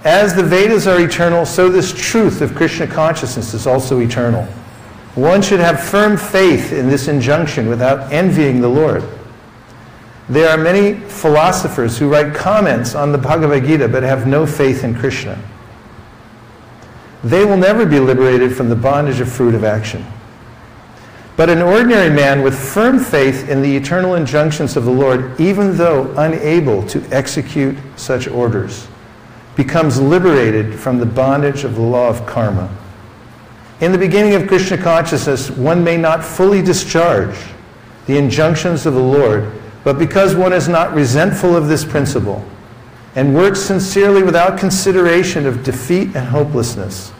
As the Vedas are eternal, so this truth of Krishna consciousness is also eternal. One should have firm faith in this injunction without envying the Lord. There are many philosophers who write comments on the Bhagavad Gita but have no faith in Krishna. They will never be liberated from the bondage of fruit of action. But an ordinary man with firm faith in the eternal injunctions of the Lord, even though unable to execute such orders, becomes liberated from the bondage of the law of karma. In the beginning of Krishna consciousness, one may not fully discharge the injunctions of the Lord, but because one is not resentful of this principle and works sincerely without consideration of defeat and hopelessness,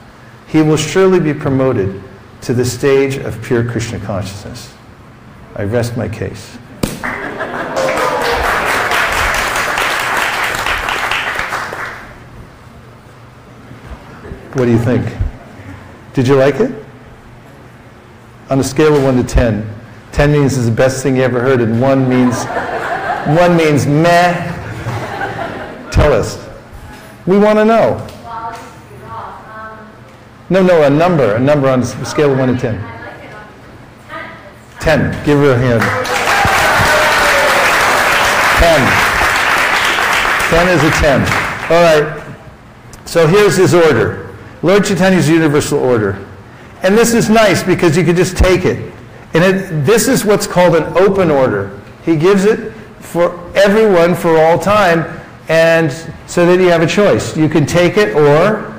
he will surely be promoted to the stage of pure Krishna consciousness. I rest my case. What do you think? Did you like it? On a scale of 1 to 10, 10 means it's the best thing you ever heard, and 1 means meh. Tell us. We want to know. Well, I'll just be wrong. No, a number on a scale of 1 to 10. I like it on 10. Give her a hand. 10. 10 is a 10. All right. So here's his order. Lord Chaitanya's universal order. And this is nice because you can just take it. And this is what's called an open order. He gives it for everyone for all time, and so that you have a choice. You can take it or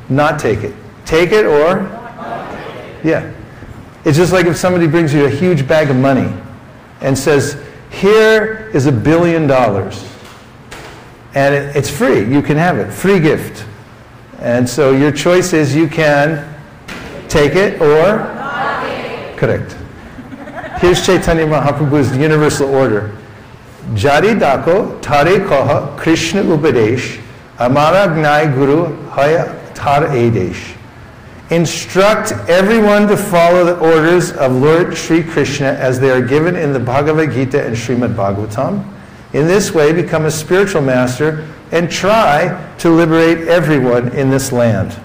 not take it. Take it or yeah. It's just like if somebody brings you a huge bag of money and says, here is $1 billion. And it's free. You can have it. Free gift. And so your choice is you can take it or not take it. Correct. Here's Caitanya Mahaprabhu's universal order. Jari dako tare koha Krishna upadesh amara gnai guru haya tar edesh. Instruct everyone to follow the orders of Lord Sri Krishna as they are given in the Bhagavad Gita and Srimad Bhagavatam. In this way, become a spiritual master and try to liberate everyone in this land.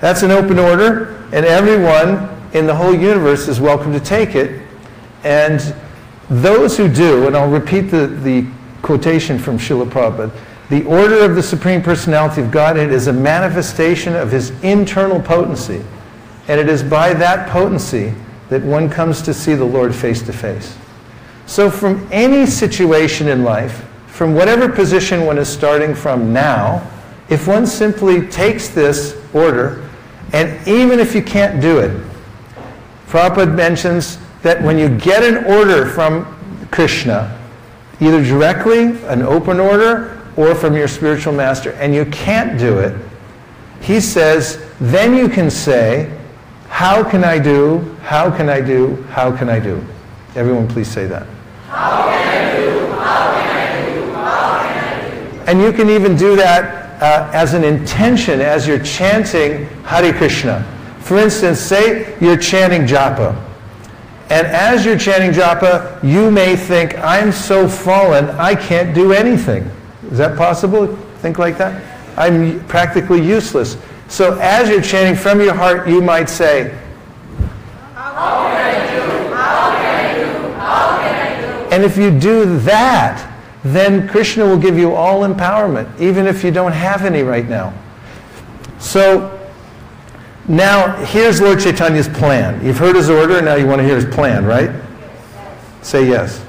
That's an open order, and everyone in the whole universe is welcome to take it. And those who do, and I'll repeat the quotation from Srila Prabhupada, the order of the Supreme Personality of Godhead is a manifestation of his internal potency. And it is by that potency that one comes to see the Lord face to face. So from any situation in life, from whatever position one is starting from now, if one simply takes this order, and even if you can't do it, Prabhupada mentions that when you get an order from Krishna, either directly, an open order, or from your spiritual master, and you can't do it, he says, then you can say, how can I do, how can I do, how can I do? Everyone please say that. How can I do, how can I do, how can I do? And you can even do that as an intention, as you're chanting Hare Krishna. For instance, say you're chanting japa. And as you're chanting japa, you may think, I'm so fallen, I can't do anything. Is that possible? Think like that? I'm practically useless. So as you're chanting from your heart, you might say, how can I do? How can I do? How can I do? And if you do that, then Krishna will give you all empowerment, even if you don't have any right now. So now here's Lord Chaitanya's plan. You've heard his order, now you want to hear his plan, right? Say yes.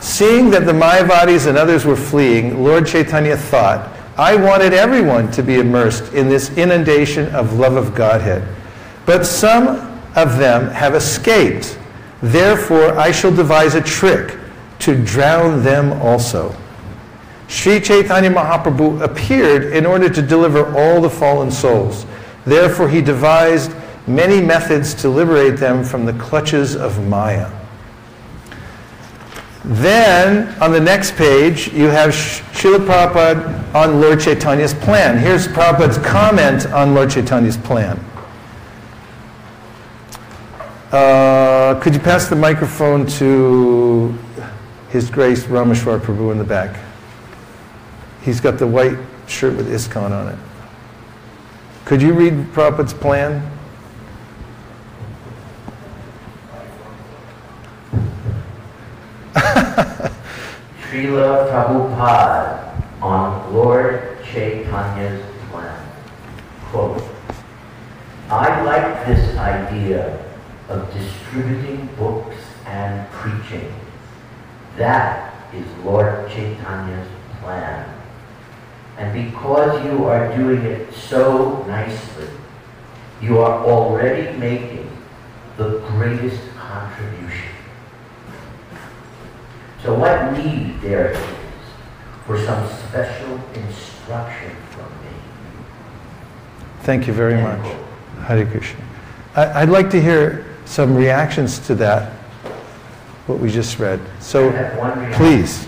Seeing that the Mayavadis and others were fleeing, Lord Caitanya thought, I wanted everyone to be immersed in this inundation of love of Godhead. But some of them have escaped. Therefore, I shall devise a trick to drown them also. Sri Caitanya Mahaprabhu appeared in order to deliver all the fallen souls. Therefore, he devised many methods to liberate them from the clutches of Maya. Then, on the next page, you have Srila Prabhupada on Lord Chaitanya's plan. Here's Prabhupada's comment on Lord Chaitanya's plan. Could you pass the microphone to His Grace Rameshwar Prabhu in the back? He's got the white shirt with ISKCON on it. Could you read Prabhupada's plan? Srila Prabhupada on Lord Chaitanya's plan. Quote, I like this idea of distributing books and preaching. That is Lord Chaitanya's plan. And because you are doing it so nicely, you are already making the greatest contribution. So what need there is for some special instruction from me? Thank you very much. Hare Krishna. I'd like to hear some reactions to that, what we just read. So, please.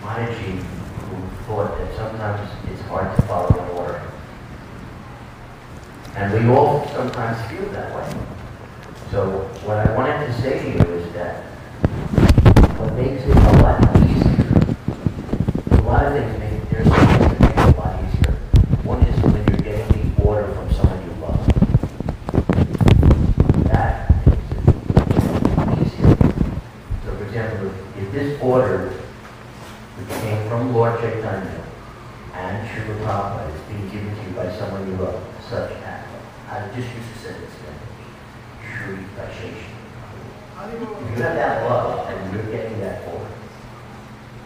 Mataji, who thought that sometimes it's hard to follow an order. And we all sometimes feel that way. So what I wanted to say to you is that what makes it a lot easier, a lot of things there's some things that make it a lot easier. One is when you're getting the order from someone you love. That makes it which came from Lord Caitanya and Srila Prabhupada, is being given to you by someone you love, such as, I just used to say this again, Shri Vaisheshni. If you have that love and you're getting that for it,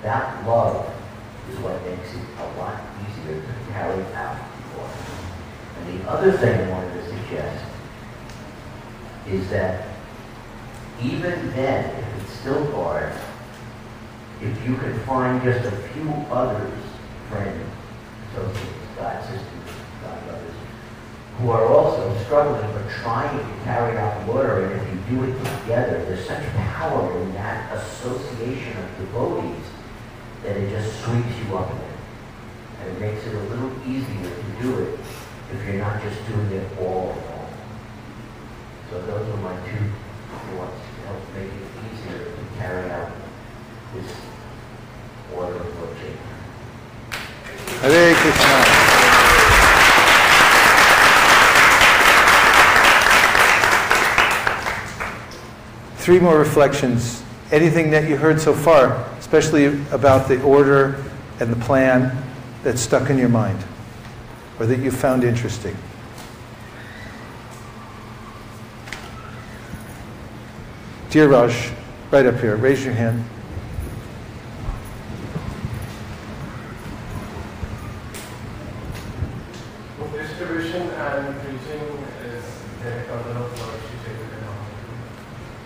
that love is what makes it a lot easier to carry out for it. And the other thing I wanted to suggest is that even then, if it's still hard, if you can find just a few others, friends, associates, God sisters, God brothers, who are also struggling but trying to carry out the order, and if you do it together, there's such power in that association of devotees that it just sweeps you up in it. And it makes it a little easier to do it if you're not just doing it all alone. So those are my two thoughts to help make it easier to carry out this order of Lord Caitanya. Hare Krishna. Three more reflections. Anything that you heard so far, especially about the order and the plan, that's stuck in your mind or that you found interesting? Dear Raj, right up here, raise your hand. Distribution and preaching is the order of Lord Caitanya.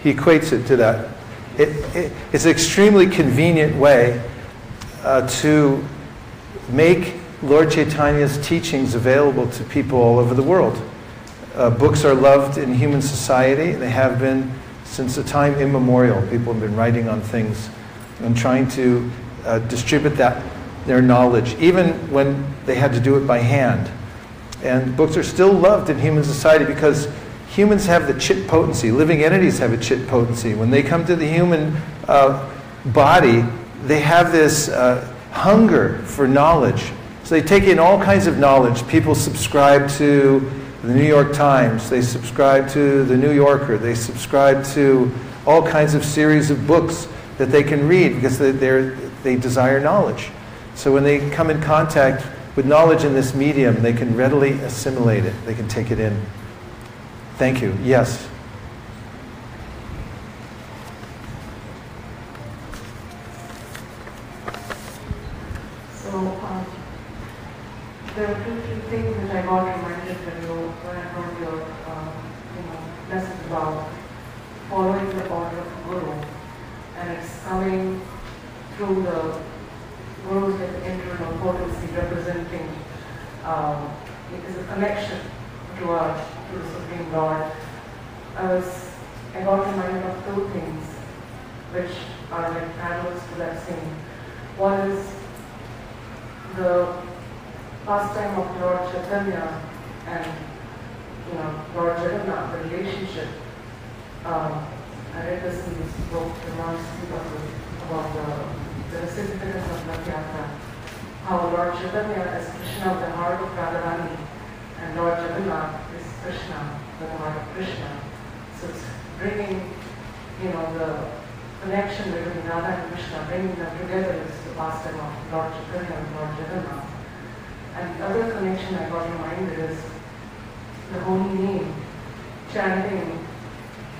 He equates it to that. It's an extremely convenient way to make Lord Caitanya's teachings available to people all over the world. Books are loved in human society. They have been since a time immemorial. People have been writing on things and trying to distribute their knowledge, even when they had to do it by hand. And books are still loved in human society because humans have the chit potency. Living entities have a chit potency. When they come to the human body, they have this hunger for knowledge. So they take in all kinds of knowledge. People subscribe to the New York Times. They subscribe to the New Yorker. They subscribe to all kinds of series of books that they can read because they desire knowledge. So when they come in contact with knowledge in this medium, they can readily assimilate it. They can take it in. Thank you. Yes? So, there are two things which I got reminded when I heard your lesson about following the order of Guru, and it's coming through the Guru's internal potency representing it is a connection to the Supreme Lord. I got reminded of two things which are like parallels to that same. One is the pastime of Lord Caitanya and Lord Jagannath, the relationship. I read this in this book, about the significance of Rath-yatra. How Lord Caitanya is Krishna of the heart of Radharani, and Lord Jagannath is Krishna, the heart of Krishna. So it's bringing, the connection between Radha and Krishna, bringing them together is the pastime of Lord Caitanya and Lord Jagannath. And the other connection I got reminded is the holy name, chanting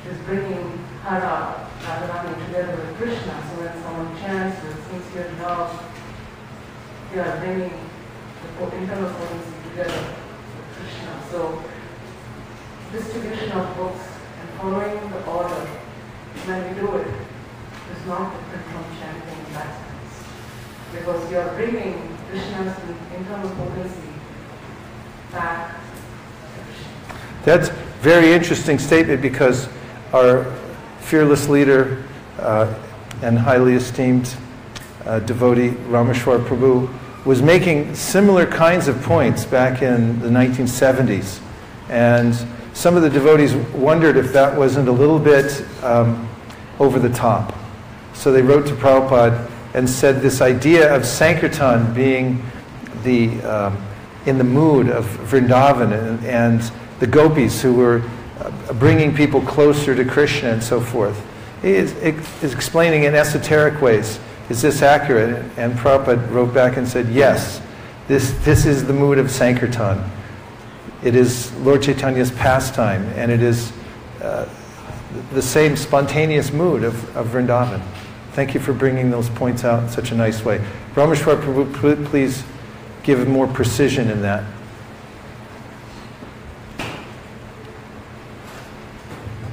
is bringing Hara, Radharani together with Krishna. So when someone chants with sincere love, they are bringing the internal potency together with Krishna. So distribution of books and following the order, when we do it, is not different from chanting in that sense. Because you are bringing Krishna's internal potency back to Krishna. That's a very interesting statement because our fearless leader and highly esteemed devotee Rameshwar Prabhu was making similar kinds of points back in the 1970s. And some of the devotees wondered if that wasn't a little bit over the top. So they wrote to Prabhupada and said this idea of Sankirtan being in the mood of Vrindavan and the gopis who were bringing people closer to Krishna and so forth. He is explaining in esoteric ways is this accurate? And Prabhupada wrote back and said, yes, this is the mood of Sankirtan. It is Lord Chaitanya's pastime, and it is the same spontaneous mood of Vrindavan. Thank you for bringing those points out in such a nice way. Brahmeshwar Prabhu, please give more precision in that.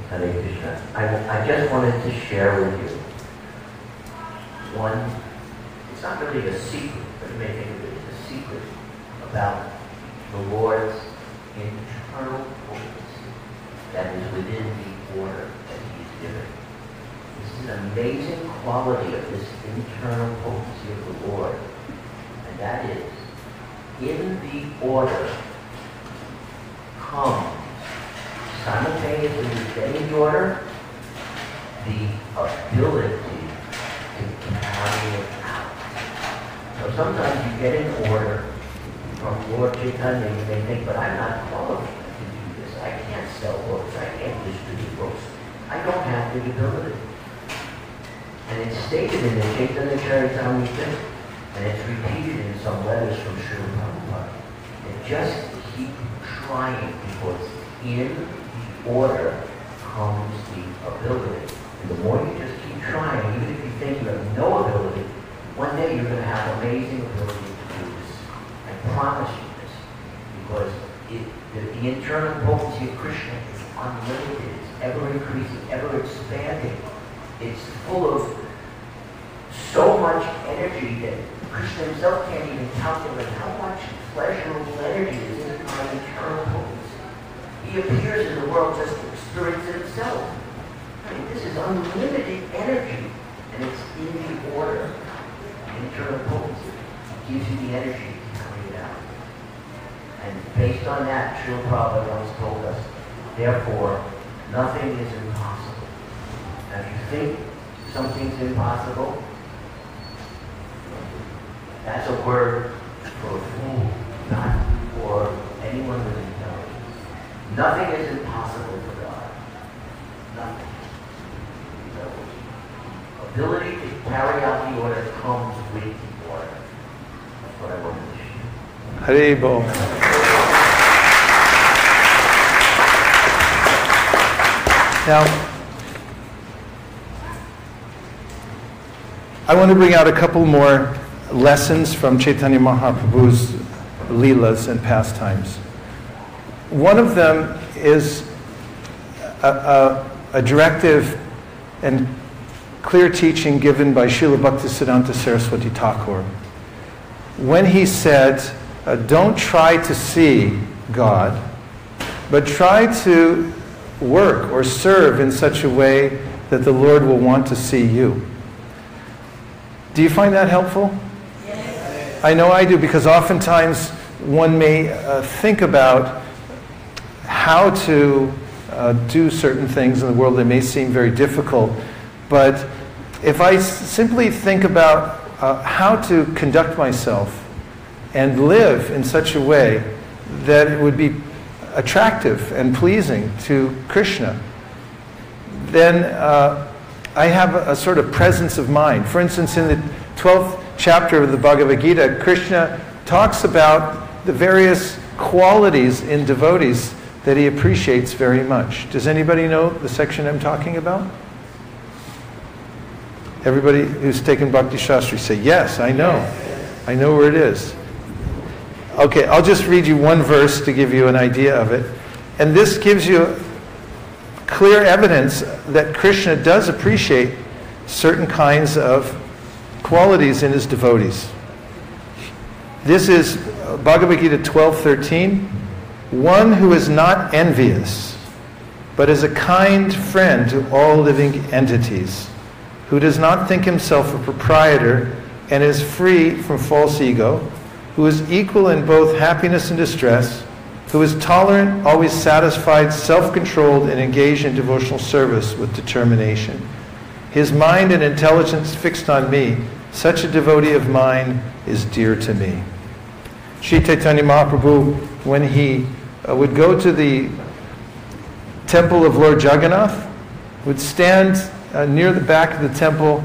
Hare Krishna. I just wanted to share with you one, it's not really a secret, but you may think of it as a secret about the Lord's internal potency that is within the order that He's given. This is an amazing quality of this internal potency of the Lord, and that is, in the order comes simultaneously with getting the order, the ability to carry it out. So sometimes you get an order from Lord Caitanya, you may think, but I'm not qualified to do this. I can't sell books. I can't distribute books. I don't have the ability. And it's stated in the Caitanya Charitamrita, and it's repeated in some letters from Srila Prabhupada. And just keep trying, because in the order comes the ability. And the more you just keep trying, even if you think you have no ability, one day you're going to have amazing ability to do this. I promise you this. Because the internal potency of Krishna is unlimited. It's ever increasing, ever expanding. It's full of so much energy that Krishna himself can't even calculate how much pleasurable energy is in my internal potency. He appears in the world just to experience it himself. I mean, this is unlimited energy, and it's in the order. Internal potency gives you the energy to carry it out. And based on that, Srila Prabhupada once told us, therefore, nothing is impossible. Now, if you think something's impossible, that's a word for a fool, not for anyone with intelligence. Nothing is impossible for God. Nothing. So, ability to carry out the order comes with the order. That's what I wanted to share. Hare Bol. Now, I want to bring out a couple more lessons from Caitanya Mahaprabhu's leelas and pastimes. One of them is a directive and clear teaching given by Srila Bhaktisiddhanta Saraswati Thakur, when he said, don't try to see God, but try to work or serve in such a way that the Lord will want to see you. Do you find that helpful? Yes. I know I do, because oftentimes one may think about how to do certain things in the world that may seem very difficult. But if I simply think about how to conduct myself and live in such a way that it would be attractive and pleasing to Krishna, then I have a sort of presence of mind. For instance, in the 12th chapter of the Bhagavad Gita, Krishna talks about the various qualities in devotees that he appreciates very much. Does anybody know the section I'm talking about? Everybody who's taken Bhakti Shastri say, yes, I know. I know where it is. Okay, I'll just read you one verse to give you an idea of it. And this gives you clear evidence that Krishna does appreciate certain kinds of qualities in his devotees. This is Bhagavad Gita 12:13. One who is not envious, but is a kind friend to all living entities, who does not think himself a proprietor and is free from false ego, who is equal in both happiness and distress, who is tolerant, always satisfied, self-controlled, and engaged in devotional service with determination. His mind and intelligence fixed on me, such a devotee of mine is dear to me. Sri Caitanya Mahāprabhu, when he would go to the temple of Lord Jagannath, would stand near the back of the temple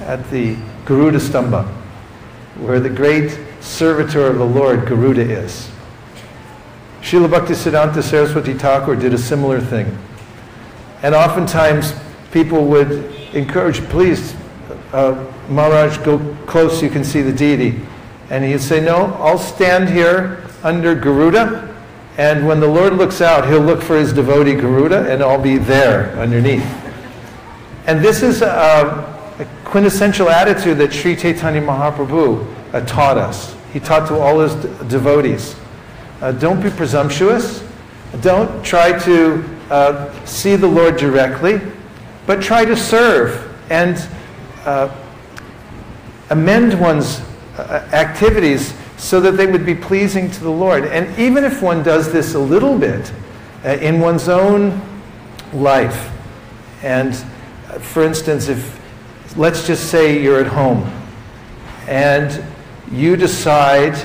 at the Garuda Stamba, where the great servitor of the Lord, Garuda, is. Srila Bhaktisiddhanta Saraswati Thakur did a similar thing. And oftentimes people would encourage, please, Maharaj, go close, you can see the deity. And he'd say, no, I'll stand here under Garuda, and when the Lord looks out, he'll look for his devotee Garuda, and I'll be there underneath. And this is a quintessential attitude that Sri Caitanya Mahāprabhu taught us. He taught to all his devotees. Don't be presumptuous. Don't try to see the Lord directly, but try to serve and amend one's activities so that they would be pleasing to the Lord. And even if one does this a little bit in one's own life, and for instance, let's just say you're at home and you decide,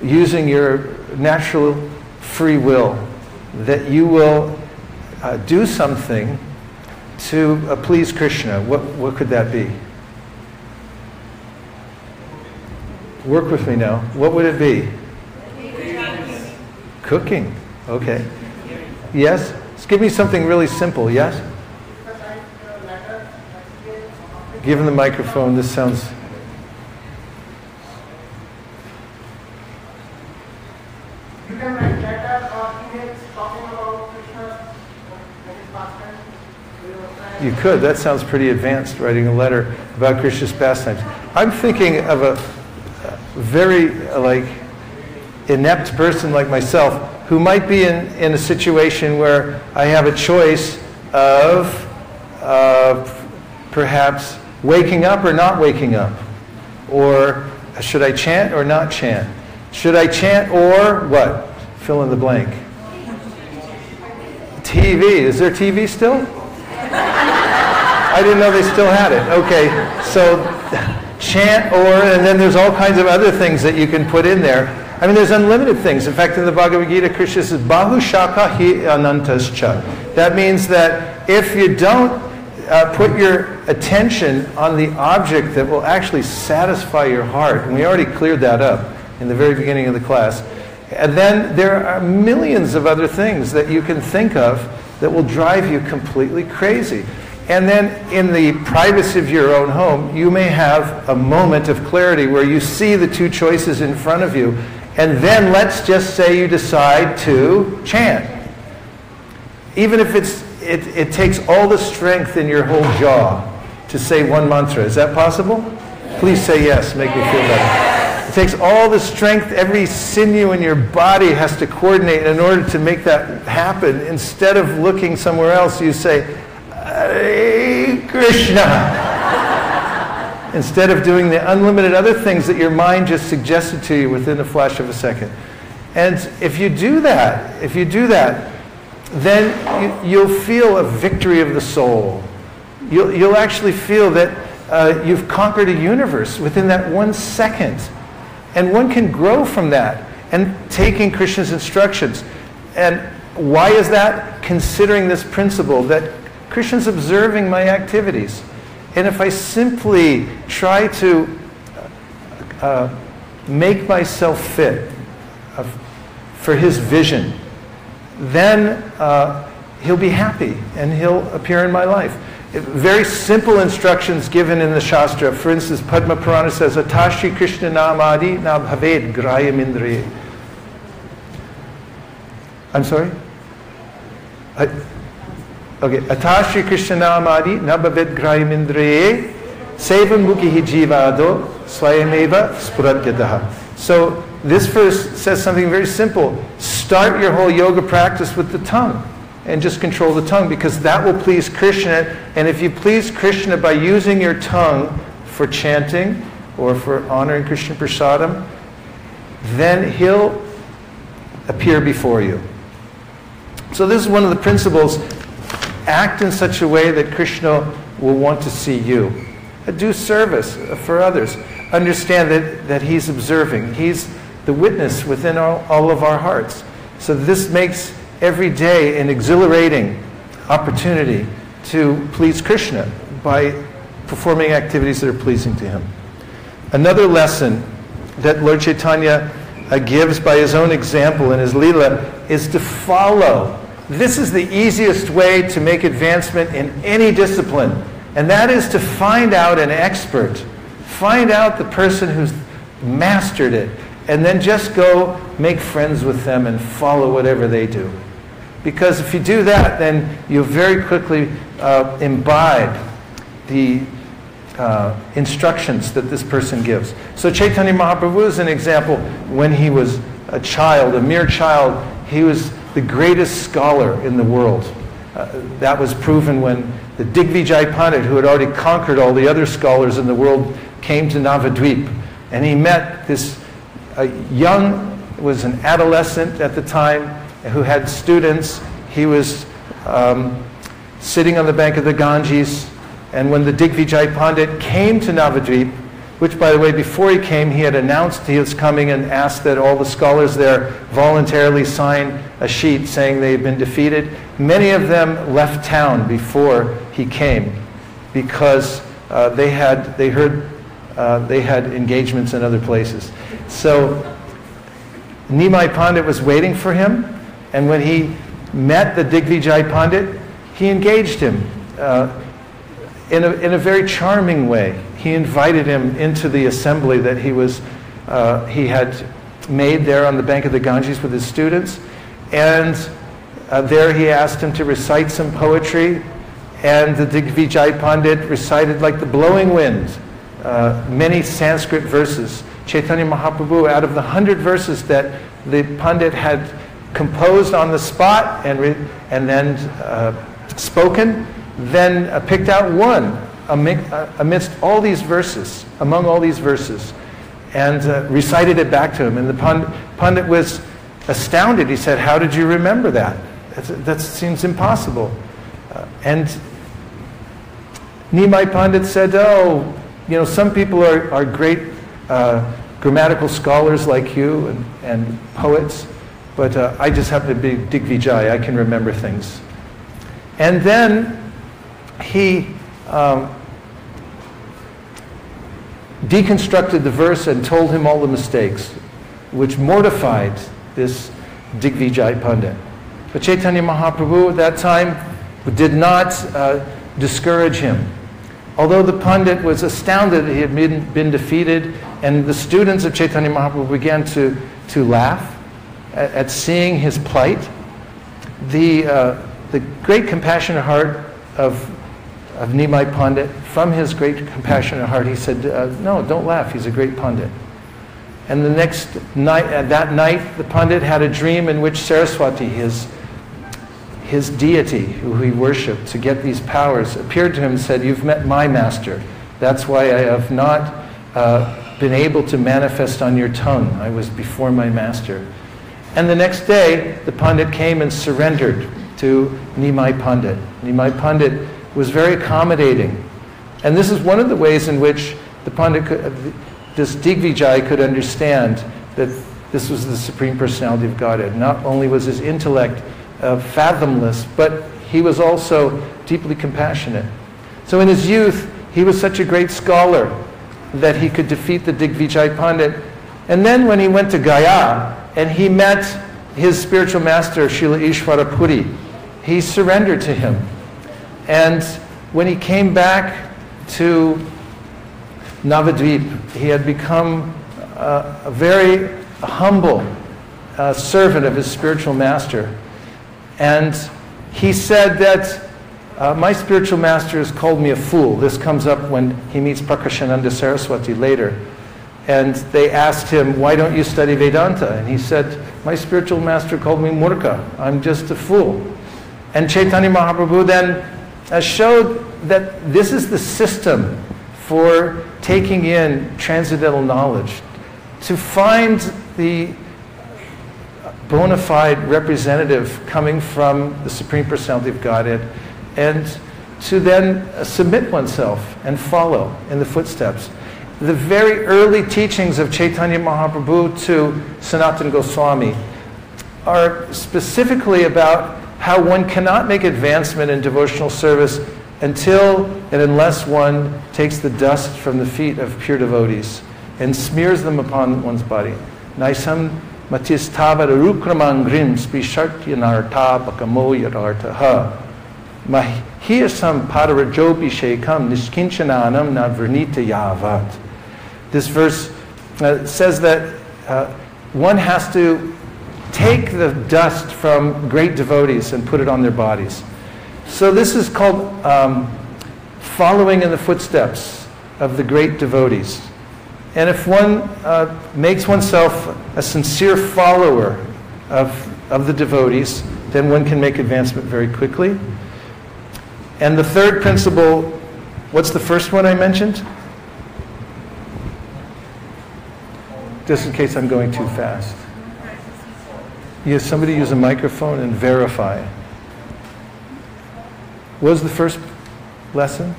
using your natural free will, that you will do something to please Krishna. What could that be? Work with me now. What would it be? Cooking. Okay. Yes? Just give me something really simple. Yes? Give him the microphone. This sounds... You can write letter or emails talking about Krishna and his pastime. You could. That sounds pretty advanced, writing a letter about Krishna's pastimes. I'm thinking of a very inept person like myself who might be in a situation where I have a choice of perhaps waking up or not waking up, or should I chant or not chant, should I chant or what, fill in the blank. TV, is there TV still? I didn't know they still had it. Okay, so chant or, and then there's all kinds of other things that you can put in there. I mean, there's unlimited things. In fact, in the Bhagavad Gita, Krishna says, Bahu Shaka hi anantascha. That means that if you don't put your attention on the object that will actually satisfy your heart, and we already cleared that up in the very beginning of the class, and then there are millions of other things that you can think of that will drive you completely crazy. And then in the privacy of your own home, you may have a moment of clarity where you see the two choices in front of you, and then let's just say you decide to chant. Even if it takes all the strength in your whole jaw to say one mantra. Is that possible? Please say yes, make me feel better. It takes all the strength, every sinew in your body has to coordinate in order to make that happen. Instead of looking somewhere else, you say, Hare Krishna. Instead of doing the unlimited other things that your mind just suggested to you within a flash of a second. And if you do that, then you'll feel a victory of the soul. You'll actually feel that you've conquered a universe within that 1 second. And one can grow from that and taking Krishna's instructions. And why is that? Considering this principle that Krishna's observing my activities. And if I simply try to make myself fit for his vision, then he'll be happy and he'll appear in my life. Very simple instructions given in the Shastra. For instance, Padma Purana says, Atashi Krishna namadi na bhaved grayam indriye. I'm sorry? Okay. Atashi Krishna namadi na bhaved grayam indriye sevam mukhi jivado swayameva spuradgyataha. So this verse says something very simple. Start your whole yoga practice with the tongue. And just control the tongue, because that will please Krishna. And if you please Krishna by using your tongue for chanting or for honoring Krishna Prasadam, then he'll appear before you. So this is one of the principles. Act in such a way that Krishna will want to see you. Do service for others. Understand that he's observing. He's the witness within all of our hearts. So this makes every day an exhilarating opportunity to please Krishna by performing activities that are pleasing to him. Another lesson that Lord Caitanya gives by his own example in his Leela is to follow. This is the easiest way to make advancement in any discipline, and that is to find out an expert. Find out the person who's mastered it, and then just go make friends with them and follow whatever they do. Because if you do that, then you'll very quickly imbibe the instructions that this person gives. So Caitanya Mahāprabhu is an example. When he was a child, a mere child, he was the greatest scholar in the world. That was proven when the Digvijay Pandit, who had already conquered all the other scholars in the world, came to Navadvip. And he met this was an adolescent at the time, who had students. He was sitting on the bank of the Ganges. And when the Digvijay Pandit came to Navadvip, which, by the way, before he came, he had announced he was coming and asked that all the scholars there voluntarily sign a sheet saying they had been defeated. Many of them left town before he came because they had engagements in other places. So Nimai Pandit was waiting for him, and when he met the Digvijay Pandit, he engaged him in a very charming way. He invited him into the assembly that he had made there on the bank of the Ganges with his students, and there he asked him to recite some poetry, and the Digvijay Pandit recited like the blowing wind many Sanskrit verses. Caitanya Mahāprabhu, out of the 100 verses that the Pandit had composed on the spot and then spoken, then picked out one amidst all these verses, among all these verses, and recited it back to him. And the Pandit was astounded. He said, "How did you remember that? That seems impossible." And Nimai Pandit said, "Oh, some people are great grammatical scholars like you and poets, but I just happen to be Digvijay. I can remember things." And then he deconstructed the verse and told him all the mistakes, which mortified this Digvijay Pandit. But Caitanya Mahāprabhu at that time did not discourage him. Although the Pandit was astounded that he had been defeated, and the students of Caitanya Mahāprabhu began to laugh at seeing his plight, the great compassionate heart of Nimai Pandit, from his great compassionate heart, he said, "No, don't laugh. He's a great Pandit." And the next night, that night, the Pandit had a dream in which Saraswati, his deity, who he worshipped to get these powers, appeared to him and said, "You've met my master. That's why I have not been able to manifest on your tongue. I was before my master." And the next day, the Pandit came and surrendered to Nimai Pandit. Nimai Pandit was very accommodating. And this is one of the ways in which the Pandit, this Digvijay, could understand that this was the Supreme Personality of Godhead. Not only was his intellect fathomless, but he was also deeply compassionate. So in his youth, he was such a great scholar that he could defeat the Digvijay Pandit. And then when he went to Gaya and he met his spiritual master, Srila Ishvara Puri, he surrendered to him. And when he came back to Navadvip, he had become a very humble servant of his spiritual master. And he said that my spiritual master has called me a fool. This comes up when he meets Prakashananda Saraswati later. And they asked him, "Why don't you study Vedanta?" And he said, "My spiritual master called me Murka. I'm just a fool." And Caitanya Mahāprabhu then showed that this is the system for taking in transcendental knowledge, to find the bona fide representative coming from the Supreme Personality of Godhead, and to then submit oneself and follow in the footsteps. The very early teachings of Caitanya Mahāprabhu to Sanatana Goswami are specifically about how one cannot make advancement in devotional service until and unless one takes the dust from the feet of pure devotees. and smears them upon one's body. Naisam matis tavad arukramangrim spishartyanarta bakamo yadartaha. Mahiyasam padarajopi shekam nishkinchananam navernita yavat. This verse says that one has to take the dust from great devotees and put it on their bodies. So this is called following in the footsteps of the great devotees. And if one makes oneself a sincere follower of the devotees, then one can make advancement very quickly. And the third principle, what's the first one I mentioned? Just in case I'm going too fast. Yes, somebody use a microphone and verify. What was the first lesson?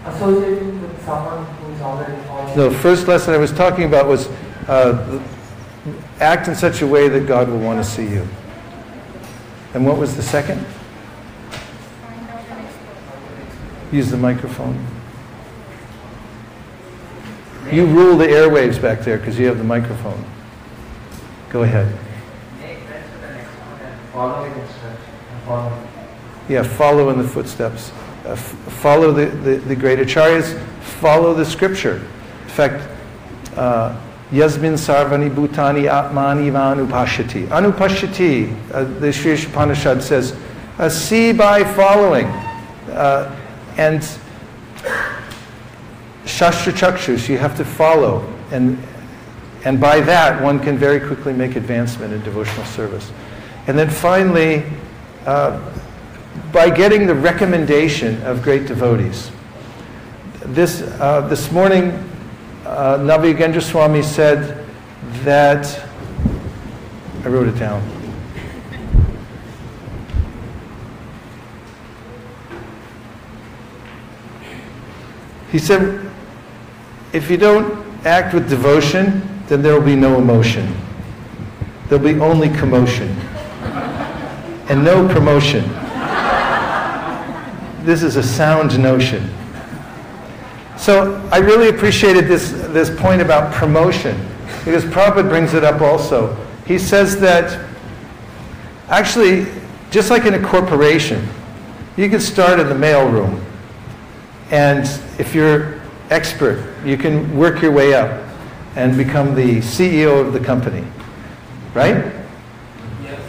Associating with someone who is already following. The first lesson I was talking about was act in such a way that God will want to see you. And what was the second? Use the microphone. You rule the airwaves back there because you have the microphone. Go ahead. Yeah, follow in the footsteps. Follow the great acharyas. Follow the scripture. In fact, Yasmin sarvani bhutani atmani vanupashyati. Anupashyati, the Sri Upanishad says, see by following. And Shastra Chakshus, you have to follow. And by that, one can very quickly make advancement in devotional service. And then finally, by getting the recommendation of great devotees. This morning, Navayogendra Swami said that, I wrote it down. He said, if you don't act with devotion, then there will be no emotion. There'll be only commotion. And no promotion. This is a sound notion. So I really appreciated this point about promotion, because Prabhupada brings it up also. He says that, actually, just like in a corporation, you can start in the mailroom. And if you're expert, you can work your way up and become the CEO of the company. Right? Yes.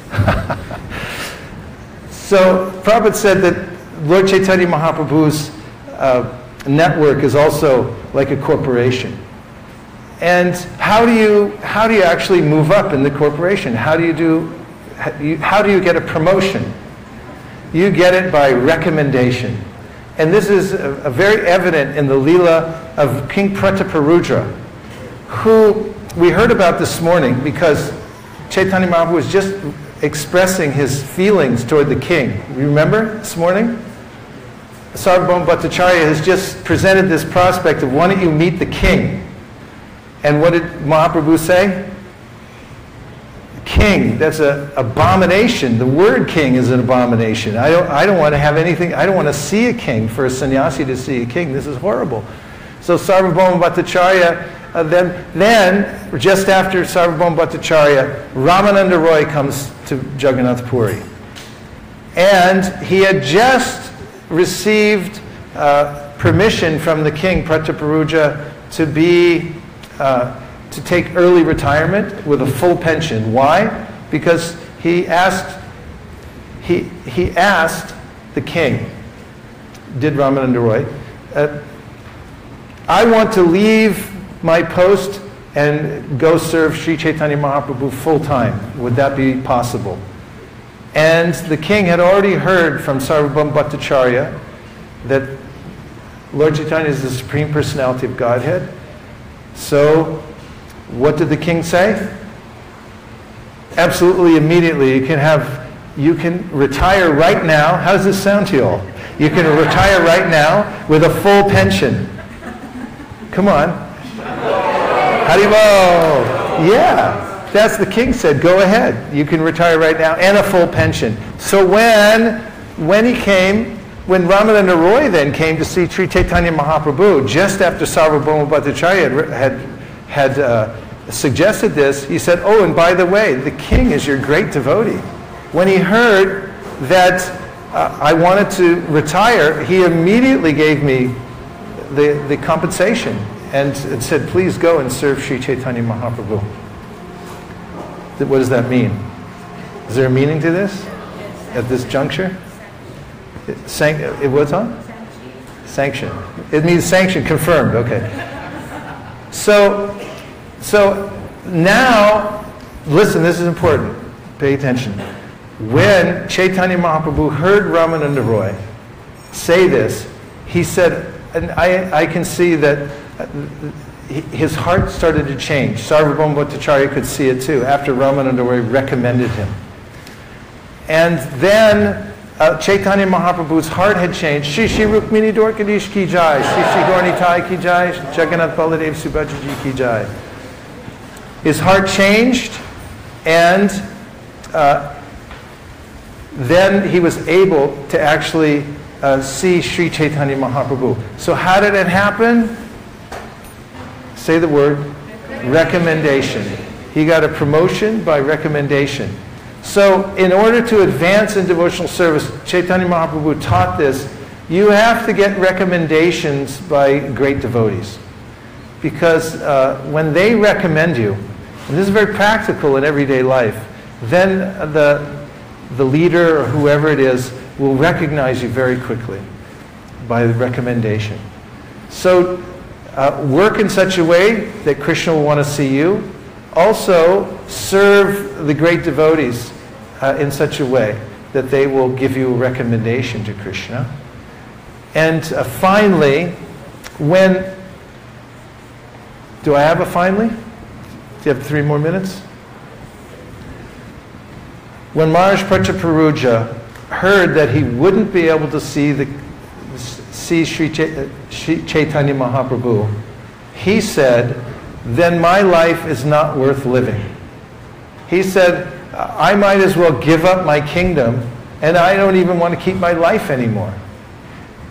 So Prabhupada said that Lord Caitanya Mahāprabhu's network is also like a corporation. And how do you actually move up in the corporation? How do you get a promotion? You get it by recommendation. And this is very evident in the Leela of King Prataparudra, who we heard about this morning because Caitanya Mahāprabhu was just expressing his feelings toward the king. You remember this morning? Sarvabhauma Bhattacharya has just presented this prospect of, why don't you meet the king? And what did Mahaprabhu say? King, that's an abomination. The word king is an abomination. I don't want to have anything, I don't want to see a king, for a sannyasi to see a king. This is horrible. So Sarvabhauma Bhattacharya, then just after Sarvabhauma Bhattacharya, Ramananda Roy comes to Jagannath Puri. And he had just received permission from the king, Prataparudra, to take early retirement with a full pension. Why? Because he asked the king, did Ramananda Roy, I want to leave my post and go serve Sri Caitanya Mahāprabhu full time. Would that be possible? And the king had already heard from Sarvabhauma Bhattacharya that Lord Caitanya is the Supreme Personality of Godhead. So, what did the king say? Absolutely, immediately. You can retire right now. How does this sound to you all? You can retire right now with a full pension. Come on. Haribol. Yeah, that's the king said. Go ahead. You can retire right now and a full pension. So when he came, when Ramananda Roy then came to see Sri Caitanya Mahāprabhu, just after Sarvabhauma Bhattacharya had suggested this, he said, oh, and by the way, the king is your great devotee. When he heard that I wanted to retire, he immediately gave me the compensation and said, please go and serve Sri Caitanya Mahāprabhu. What does that mean? Is there a meaning to this at this juncture? It was on? Sanction. It means sanction, confirmed, okay. So now, listen, this is important. Pay attention. When Caitanya Mahaprabhu heard Ramananda Roy say this, he said, and I can see that his heart started to change. Sarvabhauma Bhattacharya could see it too, after Ramananda Roy recommended him. And then Caitanya Mahaprabhu's heart had changed. Shri Shri Rukmini Dwarkadish ki jai, Shri Shri Gaurnitai ki jai, Jagannath Baladev Subhadraji ki jai. His heart changed, and then he was able to actually see Sri Caitanya Mahaprabhu. So how did it happen? Say the word, recommendation. He got a promotion by recommendation. So in order to advance in devotional service, Caitanya Mahaprabhu taught this, you have to get recommendations by great devotees. Because when they recommend you, and this is very practical in everyday life, then the leader or whoever it is will recognize you very quickly by the recommendation. So work in such a way that Krishna will want to see you. Also serve the great devotees in such a way that they will give you a recommendation to Krishna. And finally, when... Do I have a finally? Do you have 3 more minutes? When Maharaj Prataparuja heard that he wouldn't be able to see Sri Caitanya Mahaprabhu, he said, then my life is not worth living. He said, I might as well give up my kingdom, and I don't even want to keep my life anymore.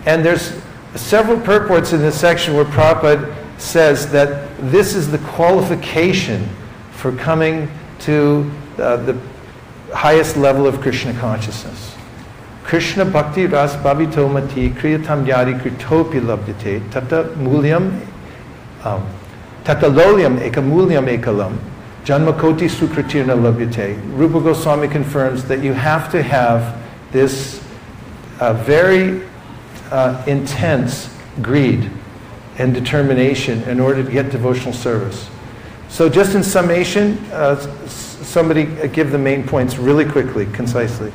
And there's several purports in this section where Prabhupada says that this is the qualification for coming to the highest level of Krishna consciousness. Krishna bhakti ras bhavito mati kriyatam yadi kritopi labdite tata mulyam tata lolyam ekamulyam ekalam janmakoti sukritirna labdite. Rupa Goswami confirms that you have to have this very intense greed and determination in order to get devotional service. So just in summation, somebody give the main points really quickly, concisely.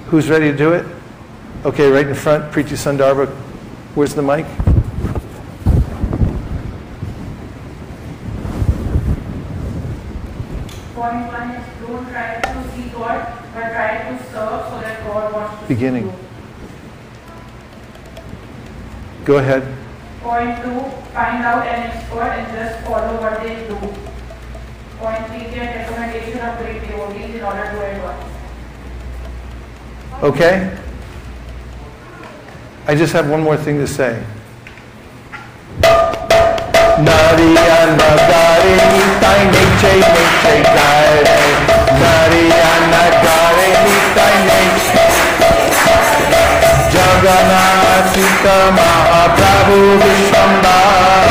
Who's ready to do it? Okay, right in front, Preeti Sundarbha. Where's the mic? Point 1 is don't try to see God, but try to serve so that God wants to Beginning. see you. Go ahead. Point 2, find out an expert and just follow what they do. Point 3, get recommendation of great devotees in order to advance. Okay? I just have one more thing to say. Narayana Gare Nitai Neche Neche Gare Narayana Gare Nitai Neche Jagannath Sita Mahaprabhu Vishwambar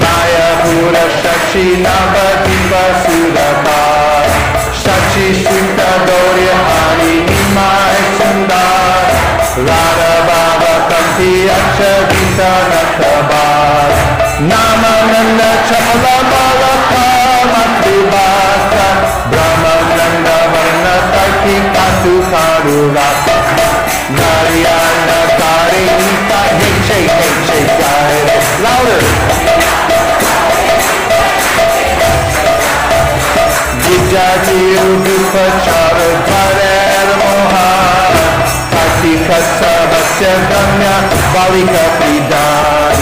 Maya Pura Shachi Navadipa Sudapar Shachi Shuta Gaurya Hari Nimai Sundar Radha Baba Kanti Achavita Natabar Namananda Chamala Balaka Matribhasa Brahmananda Varna Tarki Katu Karurata Narayana Kare Nita Neche Neche Kare. Louder. Vijati Udupachara Bharer Moha Kartika Savasya Gamya Valika Pridan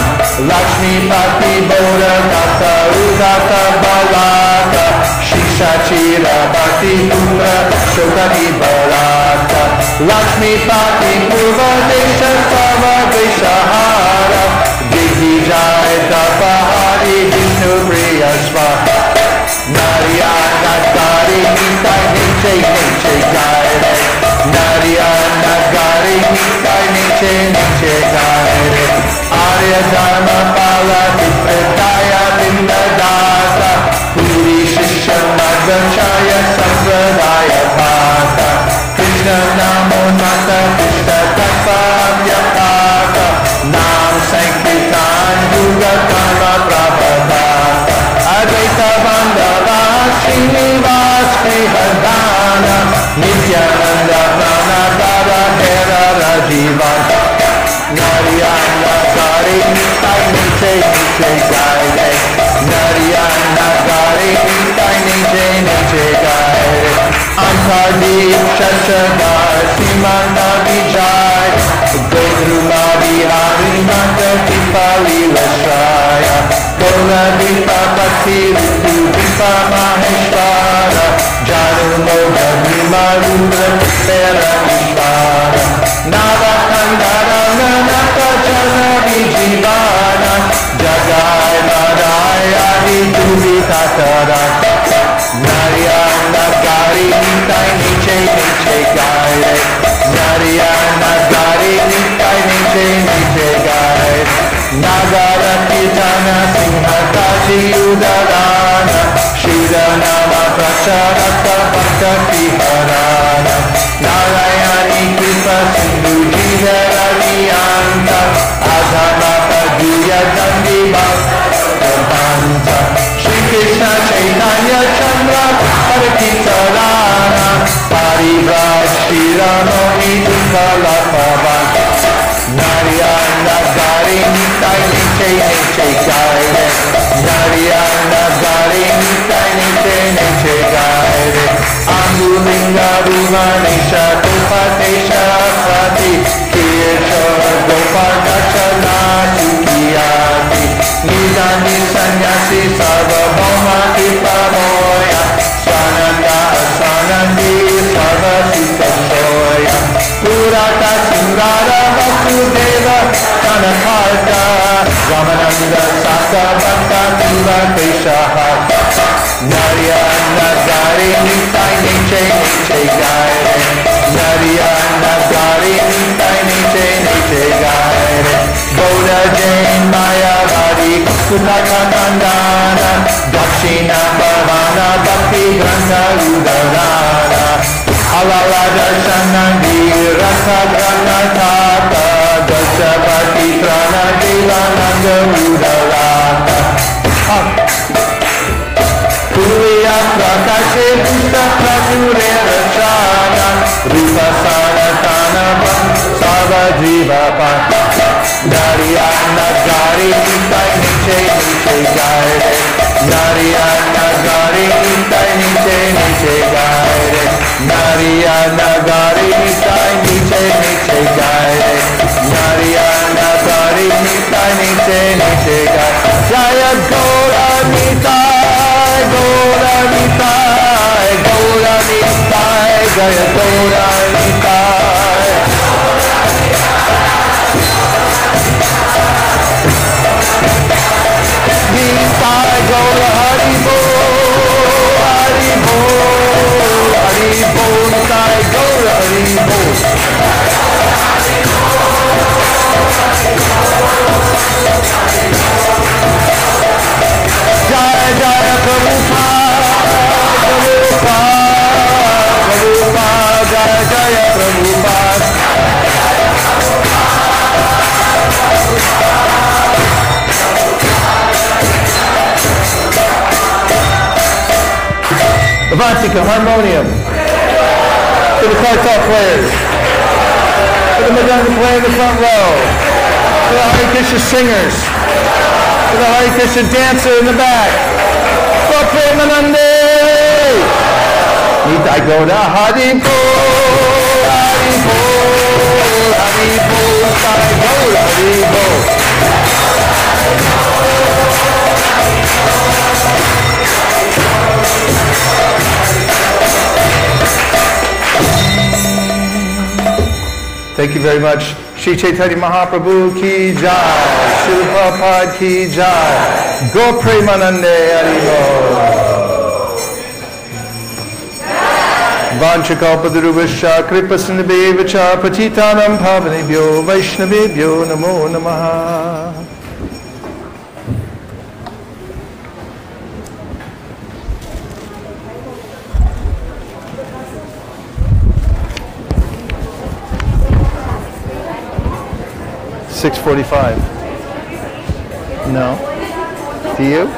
Lakshmi Pati Bodha Gata Udata Balaka Shisha Shachira Bhakti Pura Shokati Bharata Lakshmi Pati Purva Desha Sava Deshahara Dighi Jai Dapahari Vishnu Priya Svaha Narayana Gari Nitai Niche Niche Gaire Narayana Gari Nitai Niche Niche Gaire Arya Dharma Pala Vipradaya Vindadata Puri Shishya Madhvacharya Sampradaya Bhata Krishna Namo Nata Krishna Tattva Vyapata Nam Sankirtan Yuga Karma Prabhata Advaita Bandava Srinivas Krihadana Nityananda Pranadara Hera Rajivanta Narayana Gari Nitai Niche Niche Gaire Narayana Gari Nitai Niche Niche Gaire Antardeep Shashadar Simanta Vijay Godruma Vihari Mata Kipali Lashraya Gola Vipa Pati Ritu Vipa Maheshvara Janu Moga Vima Rudra Pera Vishvara Nava Kandara Nanaka Jana Vijivana Jagai Madai Adi Tuvi Tatara Narayana Gari Nitai Niche Niche Gaire Narayana Gari Nitai Niche Niche Gaire Nagara Caitanya Mahāprabhu Udarana Shira Nama Pracharata Bhakta Viharana Narayani Kripa Sindhu Jivara Niyanta Adhama Paduya Dandi Bhakta Shri Krishna Caitanya Chandra Parkitarana Parivraj Shira Moni Dukala Pavanta Narayana Gari Nitai Niche Niche Gaire Narayana Gari Nitai Niche Niche Gaire Ambulinga Rumanesha Gopatesha Pati Kirchora Gopakachala Sukiyati Nidani Sanyasi Sarva Bhoma Kipa Moya Swananda Sanandi Sarva Sita Soya Purata Singara Vasudeva Kanakarta Ramananda Saka Bhakta Kiva Keshaha Narayana Gari Nitai Niche Niche Gaire Narayana Gari Nitai Niche Niche Gaire Gauda Jain Mayavadi Kutaka Kandana Dakshina Bhavana Bhakti Granda Udarana Alala Darshanandi Rasa Grana Tata Dasavati Prana Devananda Udarata Puya Prakashe Pusta Prasure Rachana Rupa Sanatana Sarva Jiva Pata Narayana Gari Nitai Niche Niche Gaire Narayana Gari Nitai Niche Niche Gaire Narayana Gari Nitai Niche Niche Gaire Narayana Gari Nitai Niche Niche Gaire Jaya Gaura Nitai Gaura Nitai Gaura Nitai Jaya Gaura Nitai Nitai Gaura Haribo Haribo Haribo Nitai Gaura Haribo Jaya Jaya Prabhupada Prabhupada Prabhupada Jaya Jaya Prabhupada Avantika, harmonium. To the kartal players. To the madanga player in the front row. To the Hare Krishna singers. To the Hare Krishna dancer in the back. Premanande. Nitai Gauda Haribo. Haribo. Haribo. Nitai Gauda Haribo. Thank you very much. Shri Caitanya Mahāprabhu ki jai. Srila Prabhupada ki jai. Go Premanande Haribol. Vanchakalpatarubhasya kripasindhubheva patitanam pavanebhyo vaishnavebhyo namo namaha. $6:45. No. Do you?